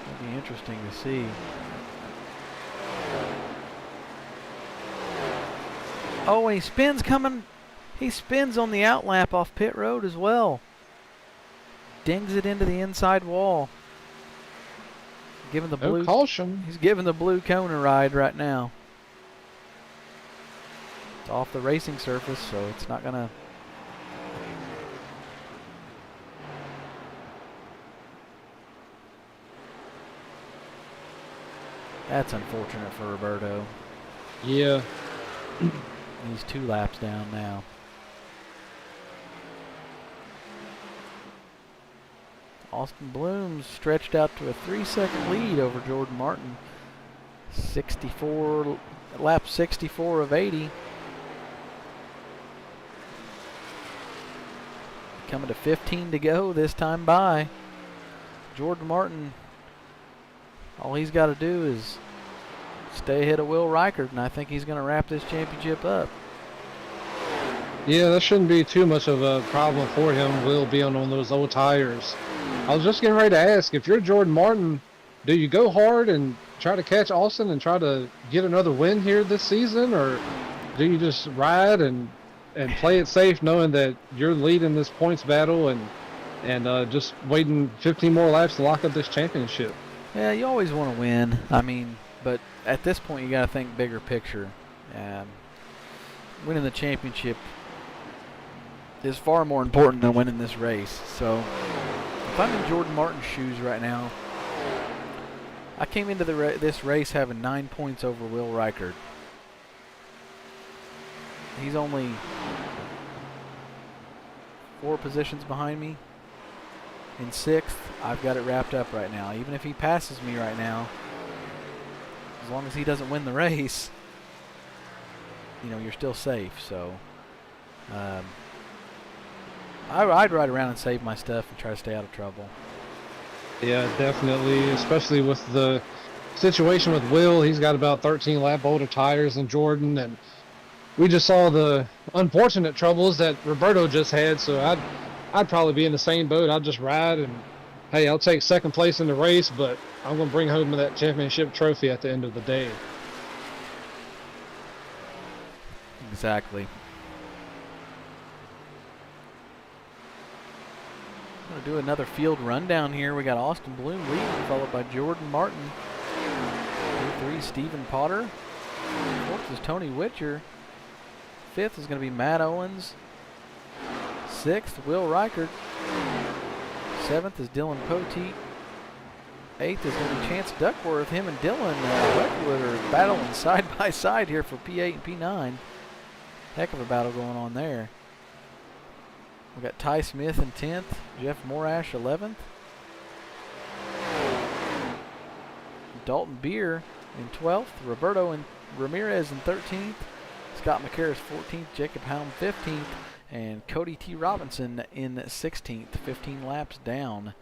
It'll be interesting to see. Oh, and he spins coming. He spins on the outlap off pit road as well. Dings it into the inside wall. Giving the blue caution. He's giving the blue cone a ride right now. It's off the racing surface, so it's not gonna. That's unfortunate for Roberto. Yeah. He's 2 laps down now. Austin Bloom's stretched out to a 3-second lead over Jordan Martin. Lap 64 of 80. Coming to 15 to go this time by. Jordan Martin, all he's got to do is stay ahead of Will Reichert, and I think he's going to wrap this championship up. Yeah, that shouldn't be too much of a problem for him. Will being on those old tires. I was just getting ready to ask, if you're Jordan Martin, do you go hard and try to catch Austin and try to get another win here this season, or do you just ride and play it safe, knowing that you're leading this points battle and just waiting 15 more laps to lock up this championship? Yeah, you always want to win. I mean, but at this point, you got to think bigger picture. Winning the championship is far more important than winning this race. So if I'm in Jordan Martin's shoes right now, I came into this race having 9 points over Will Reichert. He's only 4 positions behind me. In 6th, I've got it wrapped up right now. Even if he passes me right now, as long as he doesn't win the race, you know, you're still safe. So I'd ride around and save my stuff and try to stay out of trouble. Yeah, definitely, especially with the situation with Will. He's got about 13 lap older tires than Jordan, and we just saw the unfortunate troubles that Roberto just had, so I'd probably be in the same boat. I'd just ride, and hey, I'll take 2nd place in the race, but I'm going to bring home that championship trophy at the end of the day. Exactly. I'm going to do another field rundown here. We got Austin Bloom leading, followed by Jordan Martin. 3 Stephen Potter. 4th is Tony Witcher. 5th is going to be Matt Owens. 6th, Will Reichert. 7th is Dylan Poteet. 8th is going to be Chance Duckworth. Him and Dylan Wedgwood are battling side by side here for P8 and P9. Heck of a battle going on there. We've got Ty Smith in 10th, Jeff Morash 11th. Dalton Beer in 12th, Roberto and Ramirez in 13th, Scott McCarris 14th, Jacob Helm 15th, and Cody T. Robinson in 16th, 15 laps down.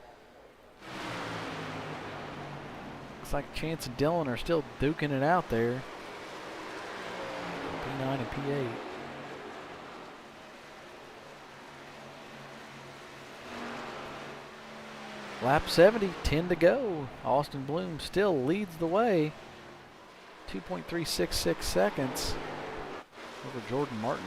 Looks like Chance and Dylan are still duking it out there. P9 and P8. Lap 70, 10 to go. Austin Bloom still leads the way. 2.366 seconds over Jordan Martin.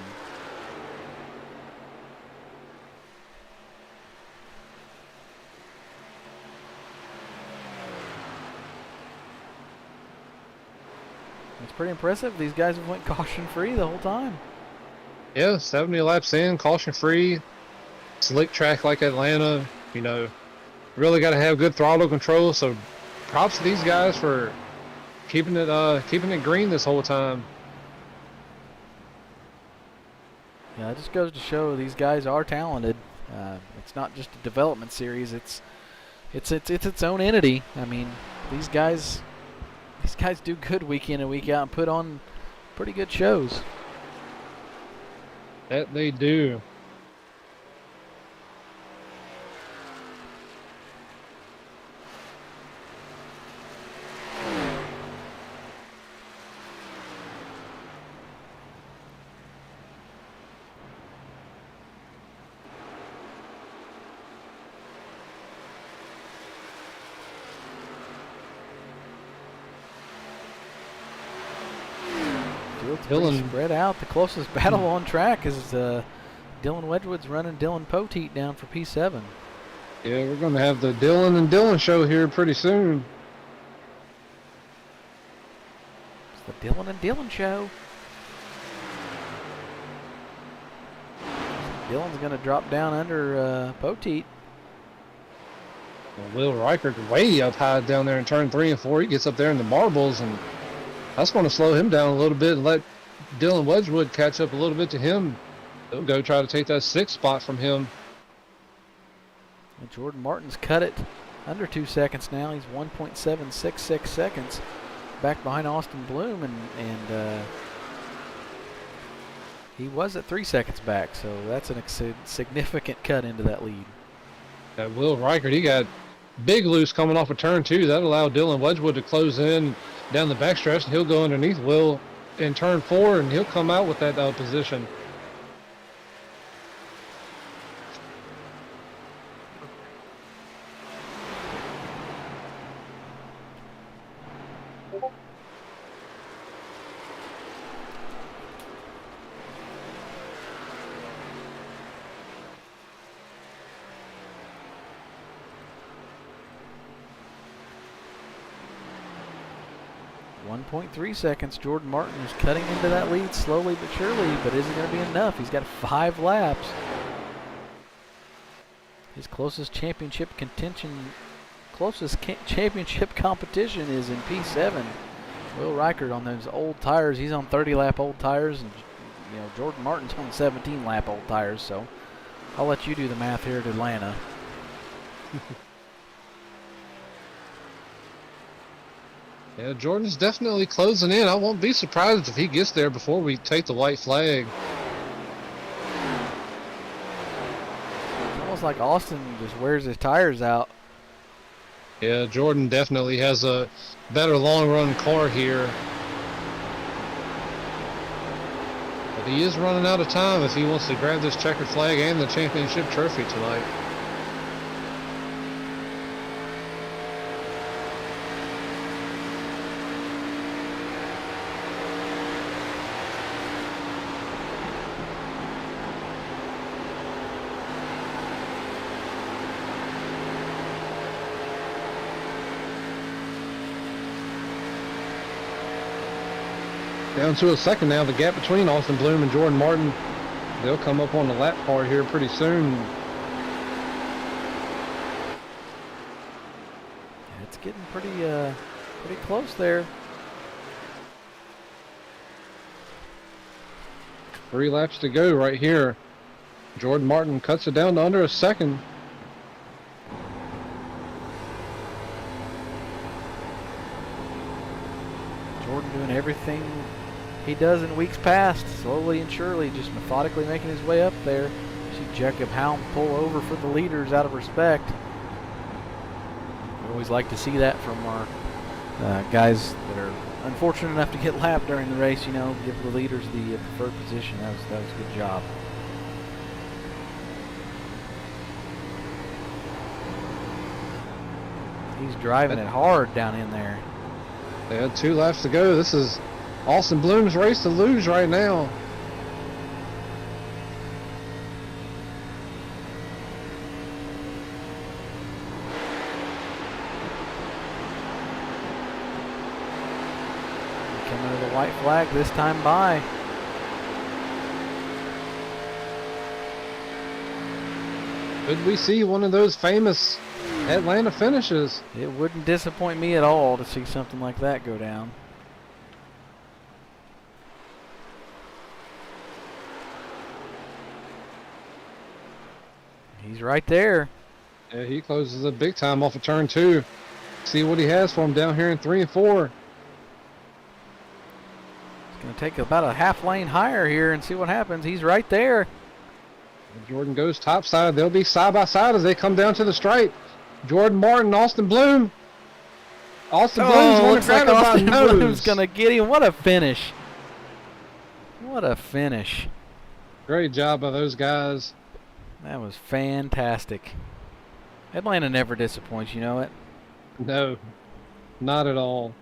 It's pretty impressive. These guys have went caution-free the whole time. Yeah, 70 laps in, caution-free, slick track like Atlanta, you know. Really got to have good throttle control, so props to these guys for keeping it green this whole time. Yeah, it just goes to show these guys are talented. It's not just a development series; it's its own entity. I mean, these guys do good week in and week out and put on pretty good shows. That they do. Dylan spread out. The closest battle on track is Dylan Wedgwood's running Dylan Poteet down for P7. Yeah, we're going to have the Dylan and Dylan show here pretty soon. It's the Dylan and Dylan show. Dylan's going to drop down under Poteet. Well, Will Reichert way up high down there in turn 3 and 4. He gets up there in the marbles, and that's going to slow him down a little bit and let Dylan Wedgwood catch up a little bit to him. They'll go try to take that 6th spot from him. And Jordan Martin's cut it under 2 seconds now. He's 1.766 seconds back behind Austin Bloom, and he was at 3 seconds back, so that's a significant cut into that lead. Will Reichert, he got big loose coming off of turn 2. That allowed Dylan Wedgwood to close in down the backstretch, and he'll go underneath Will in turn 4, and he'll come out with that position. .3 seconds. Jordan Martin is cutting into that lead slowly but surely, but is it going to be enough? He's got 5 laps. His closest championship contention, championship competition is in P7. Will Reichert on those old tires. He's on 30-lap old tires, and Jordan Martin's on 17-lap old tires. So I'll let you do the math here at Atlanta. Yeah, Jordan's definitely closing in. I won't be surprised if he gets there before we take the white flag. It's almost like Austin just wears his tires out. Yeah, Jordan definitely has a better long-run car here. But he is running out of time if he wants to grab this checkered flag and the championship trophy tonight. Down to a second now, the gap between Austin Bloom and Jordan Martin. They'll come up on the lap car here pretty soon. It's getting pretty close there. 3 laps to go right here. Jordan Martin cuts it down to under a second. Jordan doing everything he does in weeks past, slowly and surely, just methodically making his way up there. See Jacob Hound pull over for the leaders out of respect. We always like to see that from our guys that are unfortunate enough to get lapped during the race. Give the leaders the preferred position. That was a good job. He's driving it hard down in there. They had 2 laps to go. This is Austin Bloom's race to lose right now. Coming to the white flag this time by. Could we see one of those famous Atlanta finishes? It wouldn't disappoint me at all to see something like that go down. He's right there. Yeah, he closes it big time off of turn 2. See what he has for him down here in 3 and 4. It's going to take about a half lane higher here and see what happens. He's right there. And Jordan goes topside. They'll be side by side as they come down to the stripe. Jordan Martin, Austin Bloom. Austin Bloom's going to grab it by Austin nose. Bloom's going to get him. What a finish. What a finish. Great job by those guys. That was fantastic. Atlanta never disappoints, you know it? No, not at all.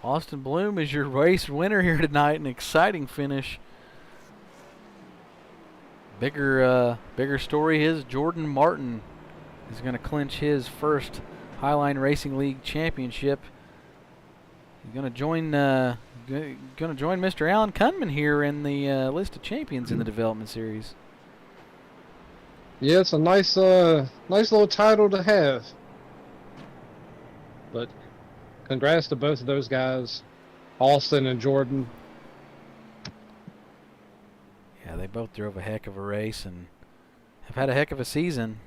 Austin Bloom is your race winner here tonight. An exciting finish. Bigger story is Jordan Martin is going to clinch his first Highline Racing League championship. He's going to join Mr. Alan Kunman here in the list of champions in the development series. Yeah, it's a nice little title to have. But congrats to both of those guys, Austin and Jordan. Yeah, they both drove a heck of a race and have had a heck of a season.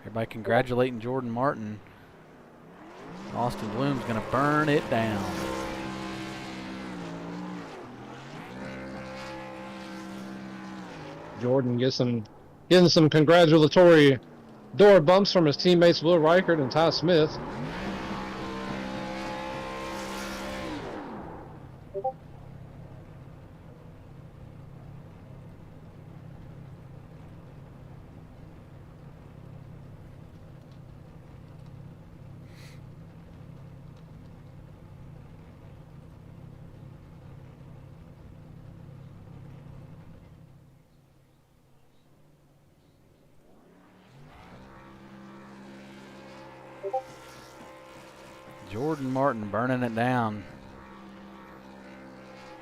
Everybody congratulating Jordan Martin. Austin Bloom's going to burn it down. Jordan getting some congratulatory door bumps from his teammates Will Reichert and Ty Smith. Jordan Martin burning it down.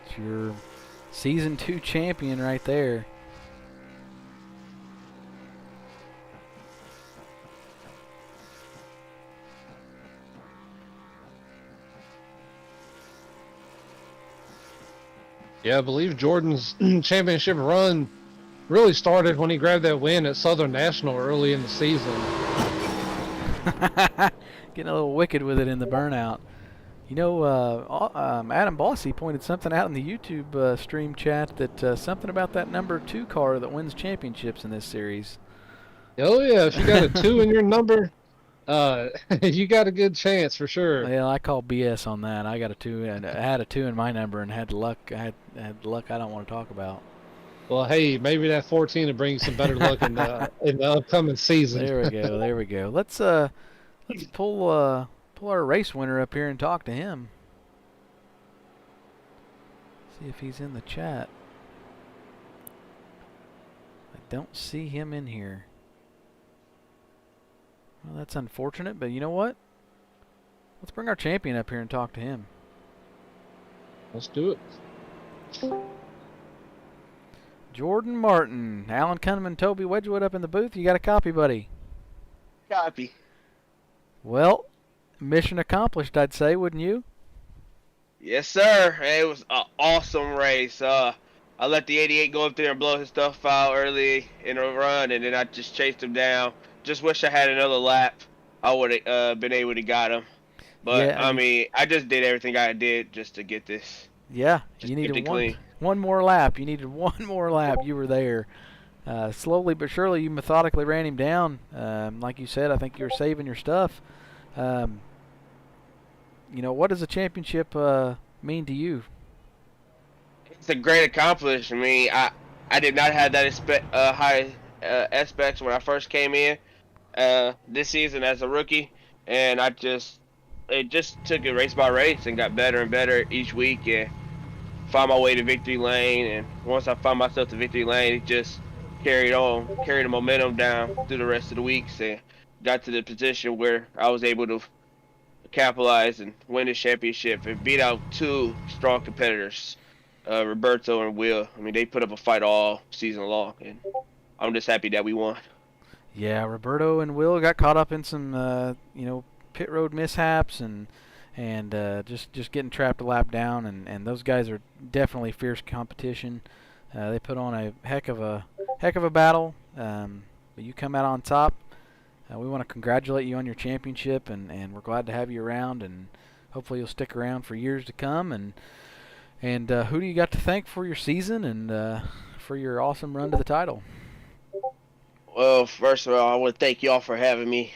It's your Season 2 champion right there. Yeah, I believe Jordan's championship run really started when he grabbed that win at Southern National early in the season. Getting a little wicked with it in the burnout. You know, Adam Bossy pointed something out in the YouTube stream chat that something about that number 2 car that wins championships in this series. Oh yeah, if you got a 2 in your number, you got a good chance for sure. Well, I call BS on that. I got a 2, and I had a 2 in my number, and had luck. I had luck I don't want to talk about. Well, hey, maybe that 14 will bring you some better luck in the upcoming season. There we go. There we go. Let's pull our race winner up here and talk to him. See if he's in the chat. I don't see him in here. Well, that's unfortunate, but you know what? Let's bring our champion up here and talk to him. Let's do it. Jordan Martin, Alan Cunham, and Toby Wedgwood up in the booth. You got a copy, buddy? Copy. Well, mission accomplished, I'd say, wouldn't you? Yes, sir. It was an awesome race. I let the 88 go up there and blow his stuff out early in a run, and then I just chased him down. Just wish I had another lap. I would have been able to got him. But, Yeah, I mean, I just did everything I did just to get this. Yeah, Just you kept needed it clean. one more lap. You needed one more lap. You were there. Slowly but surely, you methodically ran him down. Like you said, I think you were saving your stuff. You know, what does a championship mean to you? It's a great accomplishment. I mean, I did not have that high aspects when I first came in this season as a rookie, and it just took it race by race and got better and better each week, and found my way to victory lane. And once I found myself to victory lane, it just carried the momentum down through the rest of the weeks, and got to the position where I was able to capitalize and win this championship and beat out 2 strong competitors, Roberto and Will. I mean, they put up a fight all season long, and I'm just happy that we won. Yeah, Roberto and Will got caught up in some, pit road mishaps and just getting trapped a lap down, and those guys are definitely fierce competition. They put on a heck of a battle, but you come out on top. We want to congratulate you on your championship, and we're glad to have you around, and hopefully you'll stick around for years to come. And who do you got to thank for your season and for your awesome run to the title? Well, first of all, I want to thank y'all for having me.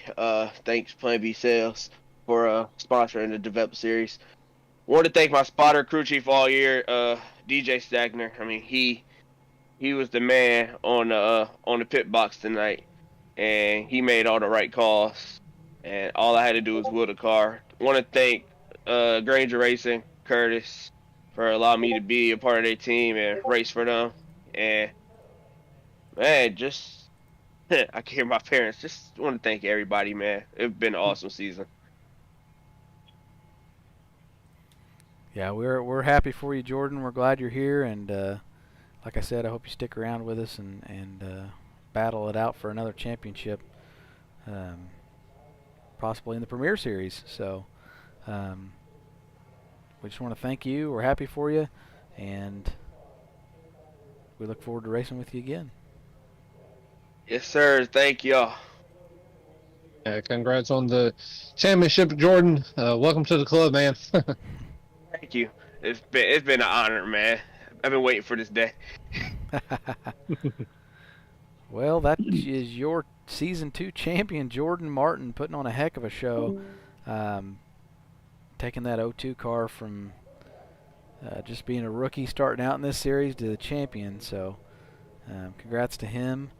Thanks Plan B Sales for sponsoring the Develop Series. I want to thank my spotter, crew chief all year, DJ Stagner. I mean, he was the man on the pit box tonight, and he made all the right calls, and all I had to do was wheel the car. I want to thank Granger Racing, Curtis, for allowing me to be a part of their team and race for them. And man, just I can hear my parents. Just want to thank everybody, man. It's been an awesome season. Yeah, we're happy for you, Jordan. We're glad you're here, and like I said, I hope you stick around with us and battle it out for another championship, possibly in the Premier Series. So we just want to thank you. We're happy for you, and we look forward to racing with you again. Yes, sir. Thank y'all. Congrats on the championship, Jordan. Welcome to the club, man. Thank you. It's been an honor, man. I've been waiting for this day. Well, that is your Season 2 champion, Jordan Martin, putting on a heck of a show. Taking that 02 car from just being a rookie starting out in this series to the champion. So congrats to him.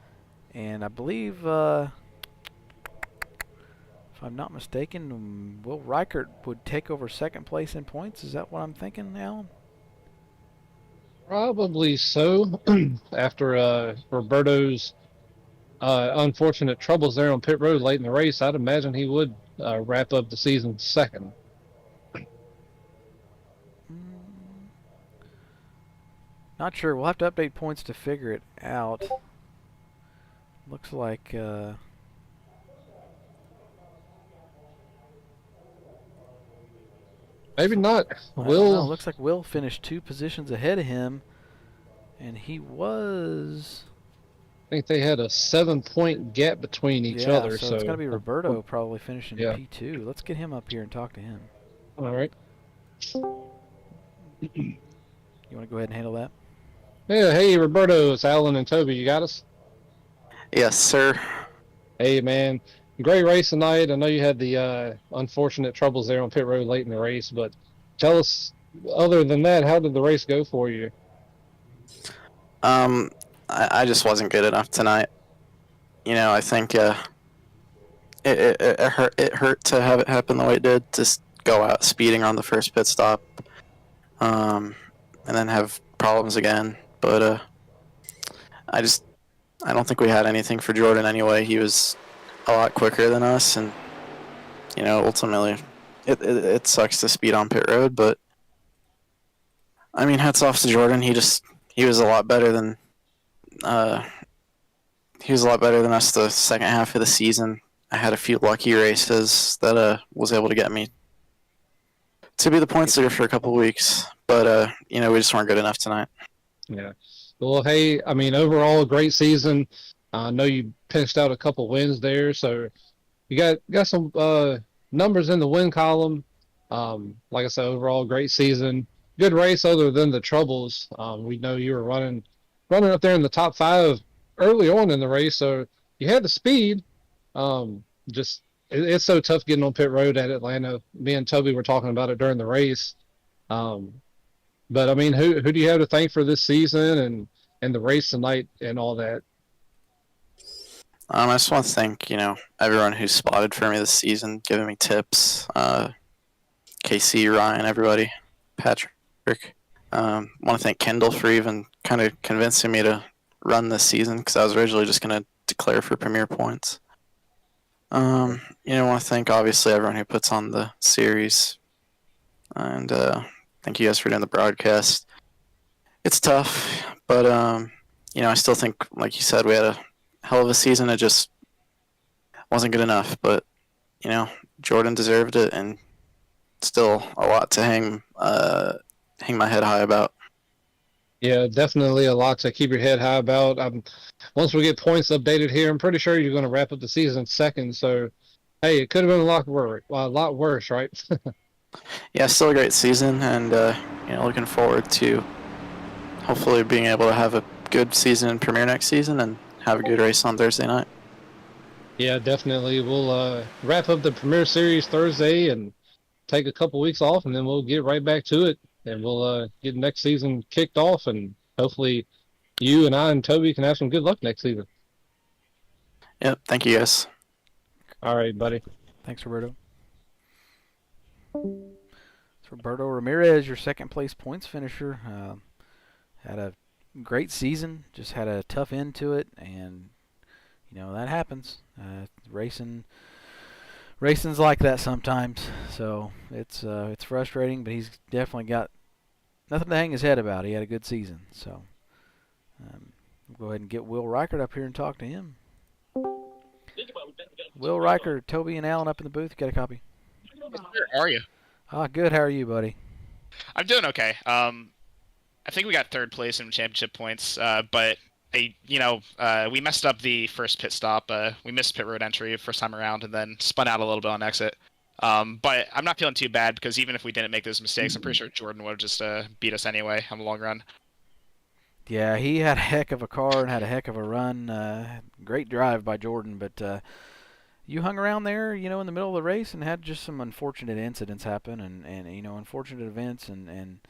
And I believe, if I'm not mistaken, Will Reichert would take over second place in points. Is that what I'm thinking, Alan? Probably so. After Roberto's unfortunate troubles there on pit road late in the race, I'd imagine he would wrap up the season second. Not sure. We'll have to update points to figure it out. Looks like Maybe not. I don't know. Will, Looks like Will finished 2 positions ahead of him, and he was. I think they had a 7-point gap between each Yeah, other. so So it's going to be Roberto probably finishing yeah. P2. Let's get him up here and talk to him. All right. You want to go ahead and handle that? Yeah. Hey, Roberto. It's Alan and Toby. You got us? Yes, sir. Hey, man. Great race tonight. I know you had the unfortunate troubles there on pit road late in the race, but tell us, other than that, how did the race go for you? I just wasn't good enough tonight. You know, I think it hurt. It hurt to have it happen the way it did. Just go out speeding on the first pit stop, and then have problems again. But I don't think we had anything for Jordan anyway. He was a lot quicker than us, and you know, ultimately, it sucks to speed on pit road. But I mean, hats off to Jordan. He was a lot better than us the second half of the season. I had a few lucky races that was able to get me to be the points leader for a couple of weeks, but you know, we just weren't good enough tonight. Yeah. Well, hey, I mean, overall, a great season. I know you pinched out a couple wins there, so you got some numbers in the win column. Like I said, overall, great season. Good race, other than the troubles. We know you were running up there in the top 5 early on in the race, so you had the speed. Just it's so tough getting on pit road at Atlanta. Me and Toby were talking about it during the race. But I mean, who do you have to thank for this season and the race tonight and all that? I just want to thank, you know, everyone who spotted for me this season, giving me tips. KC, Ryan, everybody, Patrick. Want to thank Kendall for even kind of convincing me to run this season, because I was originally just going to declare for Premier Points. You know, I want to thank obviously everyone who puts on the series, and thank you guys for doing the broadcast. It's tough, but you know, I still think, like you said, we had a hell of a season. It just wasn't good enough, but you know, Jordan deserved it, and still a lot to hang my head high about. Yeah, definitely a lot to keep your head high about. Once we get points updated here, I'm pretty sure you're going to wrap up the season second. So, hey, it could have been a lot worse, right? Yeah, still a great season, and you know, looking forward to hopefully being able to have a good season in Premier next season and have a good race on Thursday night. Yeah, definitely. We'll wrap up the Premier Series Thursday and take a couple weeks off, and then we'll get right back to it, and we'll get next season kicked off, and hopefully you and I and Toby can have some good luck next season. Yep, thank you guys. All right, buddy. Thanks, Roberto. It's Roberto Ramirez, your second place points finisher. Had a great season, just had a tough end to it, and you know that happens. Racing's like that sometimes, so it's frustrating. But he's definitely got nothing to hang his head about. He had a good season, so we'll go ahead and get Will Reichert up here and talk to him. Will Reichert, Toby and Alan up in the booth. Got a copy? How are you? Good. How are you, buddy? I'm doing okay. I think we got third place in championship points, but we messed up the first pit stop. We missed pit road entry first time around, and then spun out a little bit on exit. But I'm not feeling too bad, because even if we didn't make those mistakes, I'm pretty sure Jordan would have just beat us anyway on the long run. Yeah, he had a heck of a car and had a heck of a run. Great drive by Jordan, but you hung around there, you know, in the middle of the race and had just some unfortunate incidents happen and you know, unfortunate events and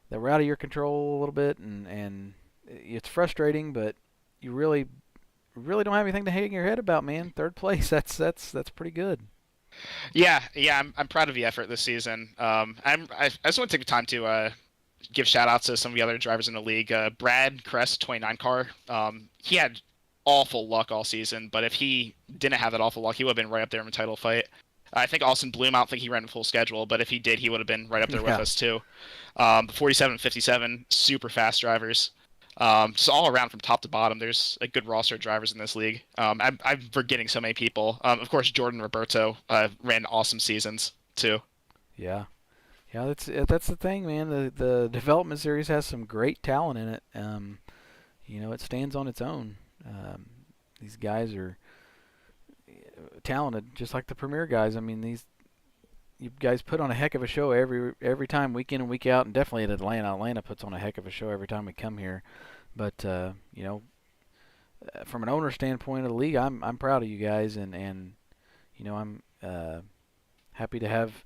that were out of your control a little bit, and it's frustrating, but you really don't have anything to hang your head about, man. Third place, that's pretty good. Yeah, I'm proud of the effort this season. I just want to take the time to give shout outs to some of the other drivers in the league. Brad Crest, 29 car, he had awful luck all season, but if he didn't have that awful luck, he would have been right up there in the title fight. I think Austin Bloom, I don't think he ran a full schedule, but if he did, he would have been right up there with Yeah. us too. The 47 and 57, super fast drivers. Just all around from top to bottom, there's a good roster of drivers in this league. I'm forgetting so many people. Of course, Jordan Roberto ran awesome seasons too. Yeah. Yeah, that's the thing, man. The development series has some great talent in it. It stands on its own. These guys are talented, just like the premier guys. I mean, you guys put on a heck of a show every time, week in and week out, and definitely at Atlanta. Atlanta puts on a heck of a show every time we come here. But from an owner standpoint of the league, I'm proud of you guys, and I'm happy to have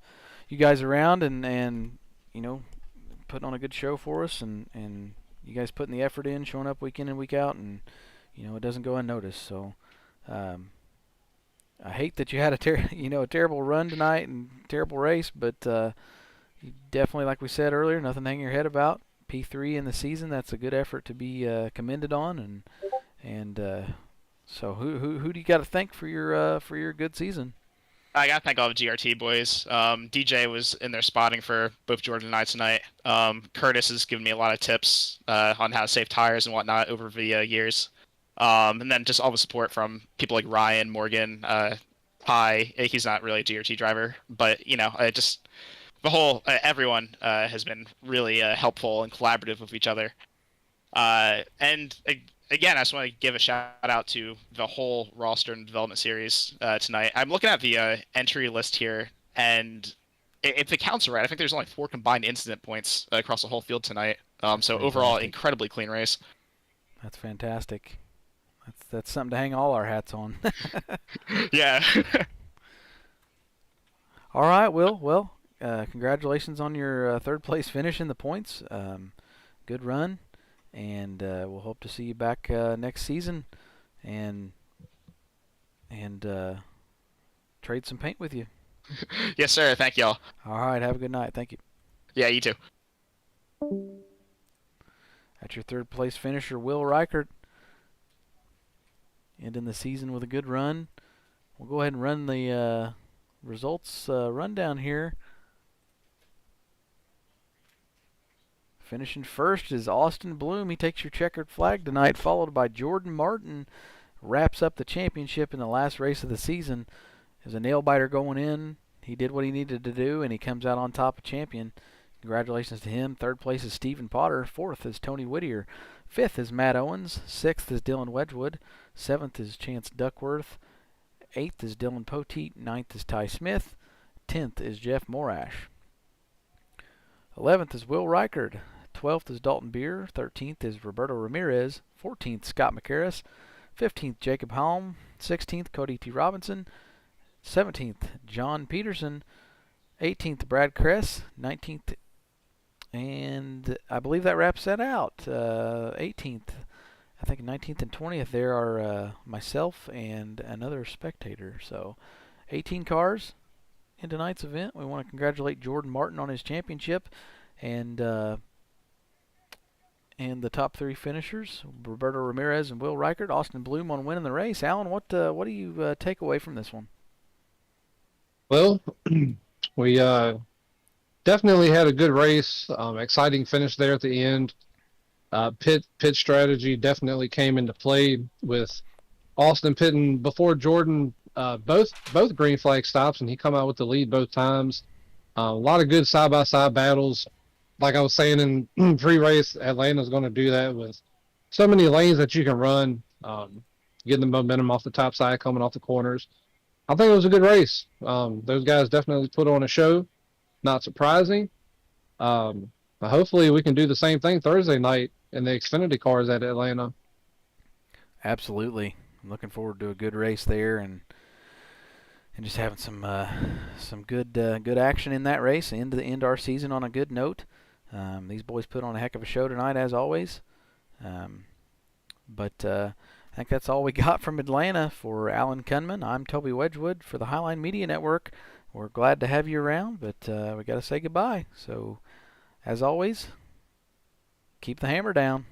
you guys around and putting on a good show for us, and you guys putting the effort in, showing up week in and week out, and it doesn't go unnoticed. So I hate that you had a terrible run tonight and terrible race, but you definitely, like we said earlier, nothing to hang your head about. P3 in the season, that's a good effort to be commended on, and so who do you got to thank for your good season? I gotta thank all the GRT boys. DJ was in there spotting for both Jordan and I tonight. Curtis has given me a lot of tips on how to save tires and whatnot over the years. And then just all the support from people like Ryan, Morgan, Pi. He's not really a GRT driver, but just the whole everyone has been really helpful and collaborative with each other. Again, I just want to give a shout out to the whole roster and development series tonight. I'm looking at the entry list here, and if the counts are right, I think there's only 4 combined incident points across the whole field tonight. So overall, incredibly clean race. That's fantastic. That's something to hang all our hats on. Yeah. All right, Will. Well, congratulations on your third place finish in the points. Good run. And we'll hope to see you back next season, and trade some paint with you. Yes, sir. Thank y'all. All right. Have a good night. Thank you. Yeah, you too. That's your third place finisher, Will Reichert, ending the season with a good run. We'll go ahead and run the results rundown here. Finishing first is Austin Bloom. He takes your checkered flag tonight, followed by Jordan Martin. Wraps up the championship in the last race of the season. There's a nail-biter going in. He did what he needed to do, and he comes out on top of champion. Congratulations to him. Third place is Stephen Potter. Fourth is Tony Whittier. Fifth is Matt Owens. Sixth is Dylan Wedgwood. Seventh is Chance Duckworth. Eighth is Dylan Poteet. Ninth is Ty Smith. 10th is Jeff Morash. 11th is Will Reichert. 12th is Dalton Beer. 13th is Roberto Ramirez. 14th, Scott McCarris. 15th, Jacob Halm. 16th, Cody T. Robinson. 17th, John Peterson. 18th, Brad Kress. 19th, and I believe that wraps that out. 18th. I think 19th and 20th there are myself and another spectator. So 18 cars in tonight's event. We want to congratulate Jordan Martin on his championship, and the top 3 finishers, Roberto Ramirez and Will Reichert. Austin Bloom on winning the race. Alan, what do you take away from this one? Well, we definitely had a good race. Exciting finish there at the end. Pit strategy definitely came into play with Austin pitting before Jordan. Both green flag stops, and he come out with the lead both times. A lot of good side-by-side battles. Like I was saying in pre-race, Atlanta's going to do that with so many lanes that you can run, getting the momentum off the top side, coming off the corners. I think it was a good race. Those guys definitely put on a show. Not surprising. Hopefully we can do the same thing Thursday night in the Xfinity cars at Atlanta. Absolutely. I'm looking forward to a good race there, and just having some good action in that race, and to end our season on a good note. These boys put on a heck of a show tonight, as always. But I think that's all we got from Atlanta. For Alan Kunman, I'm Toby Wedgwood for the Highline Media Network. We're glad to have you around, but we got to say goodbye. So, as always, keep the hammer down.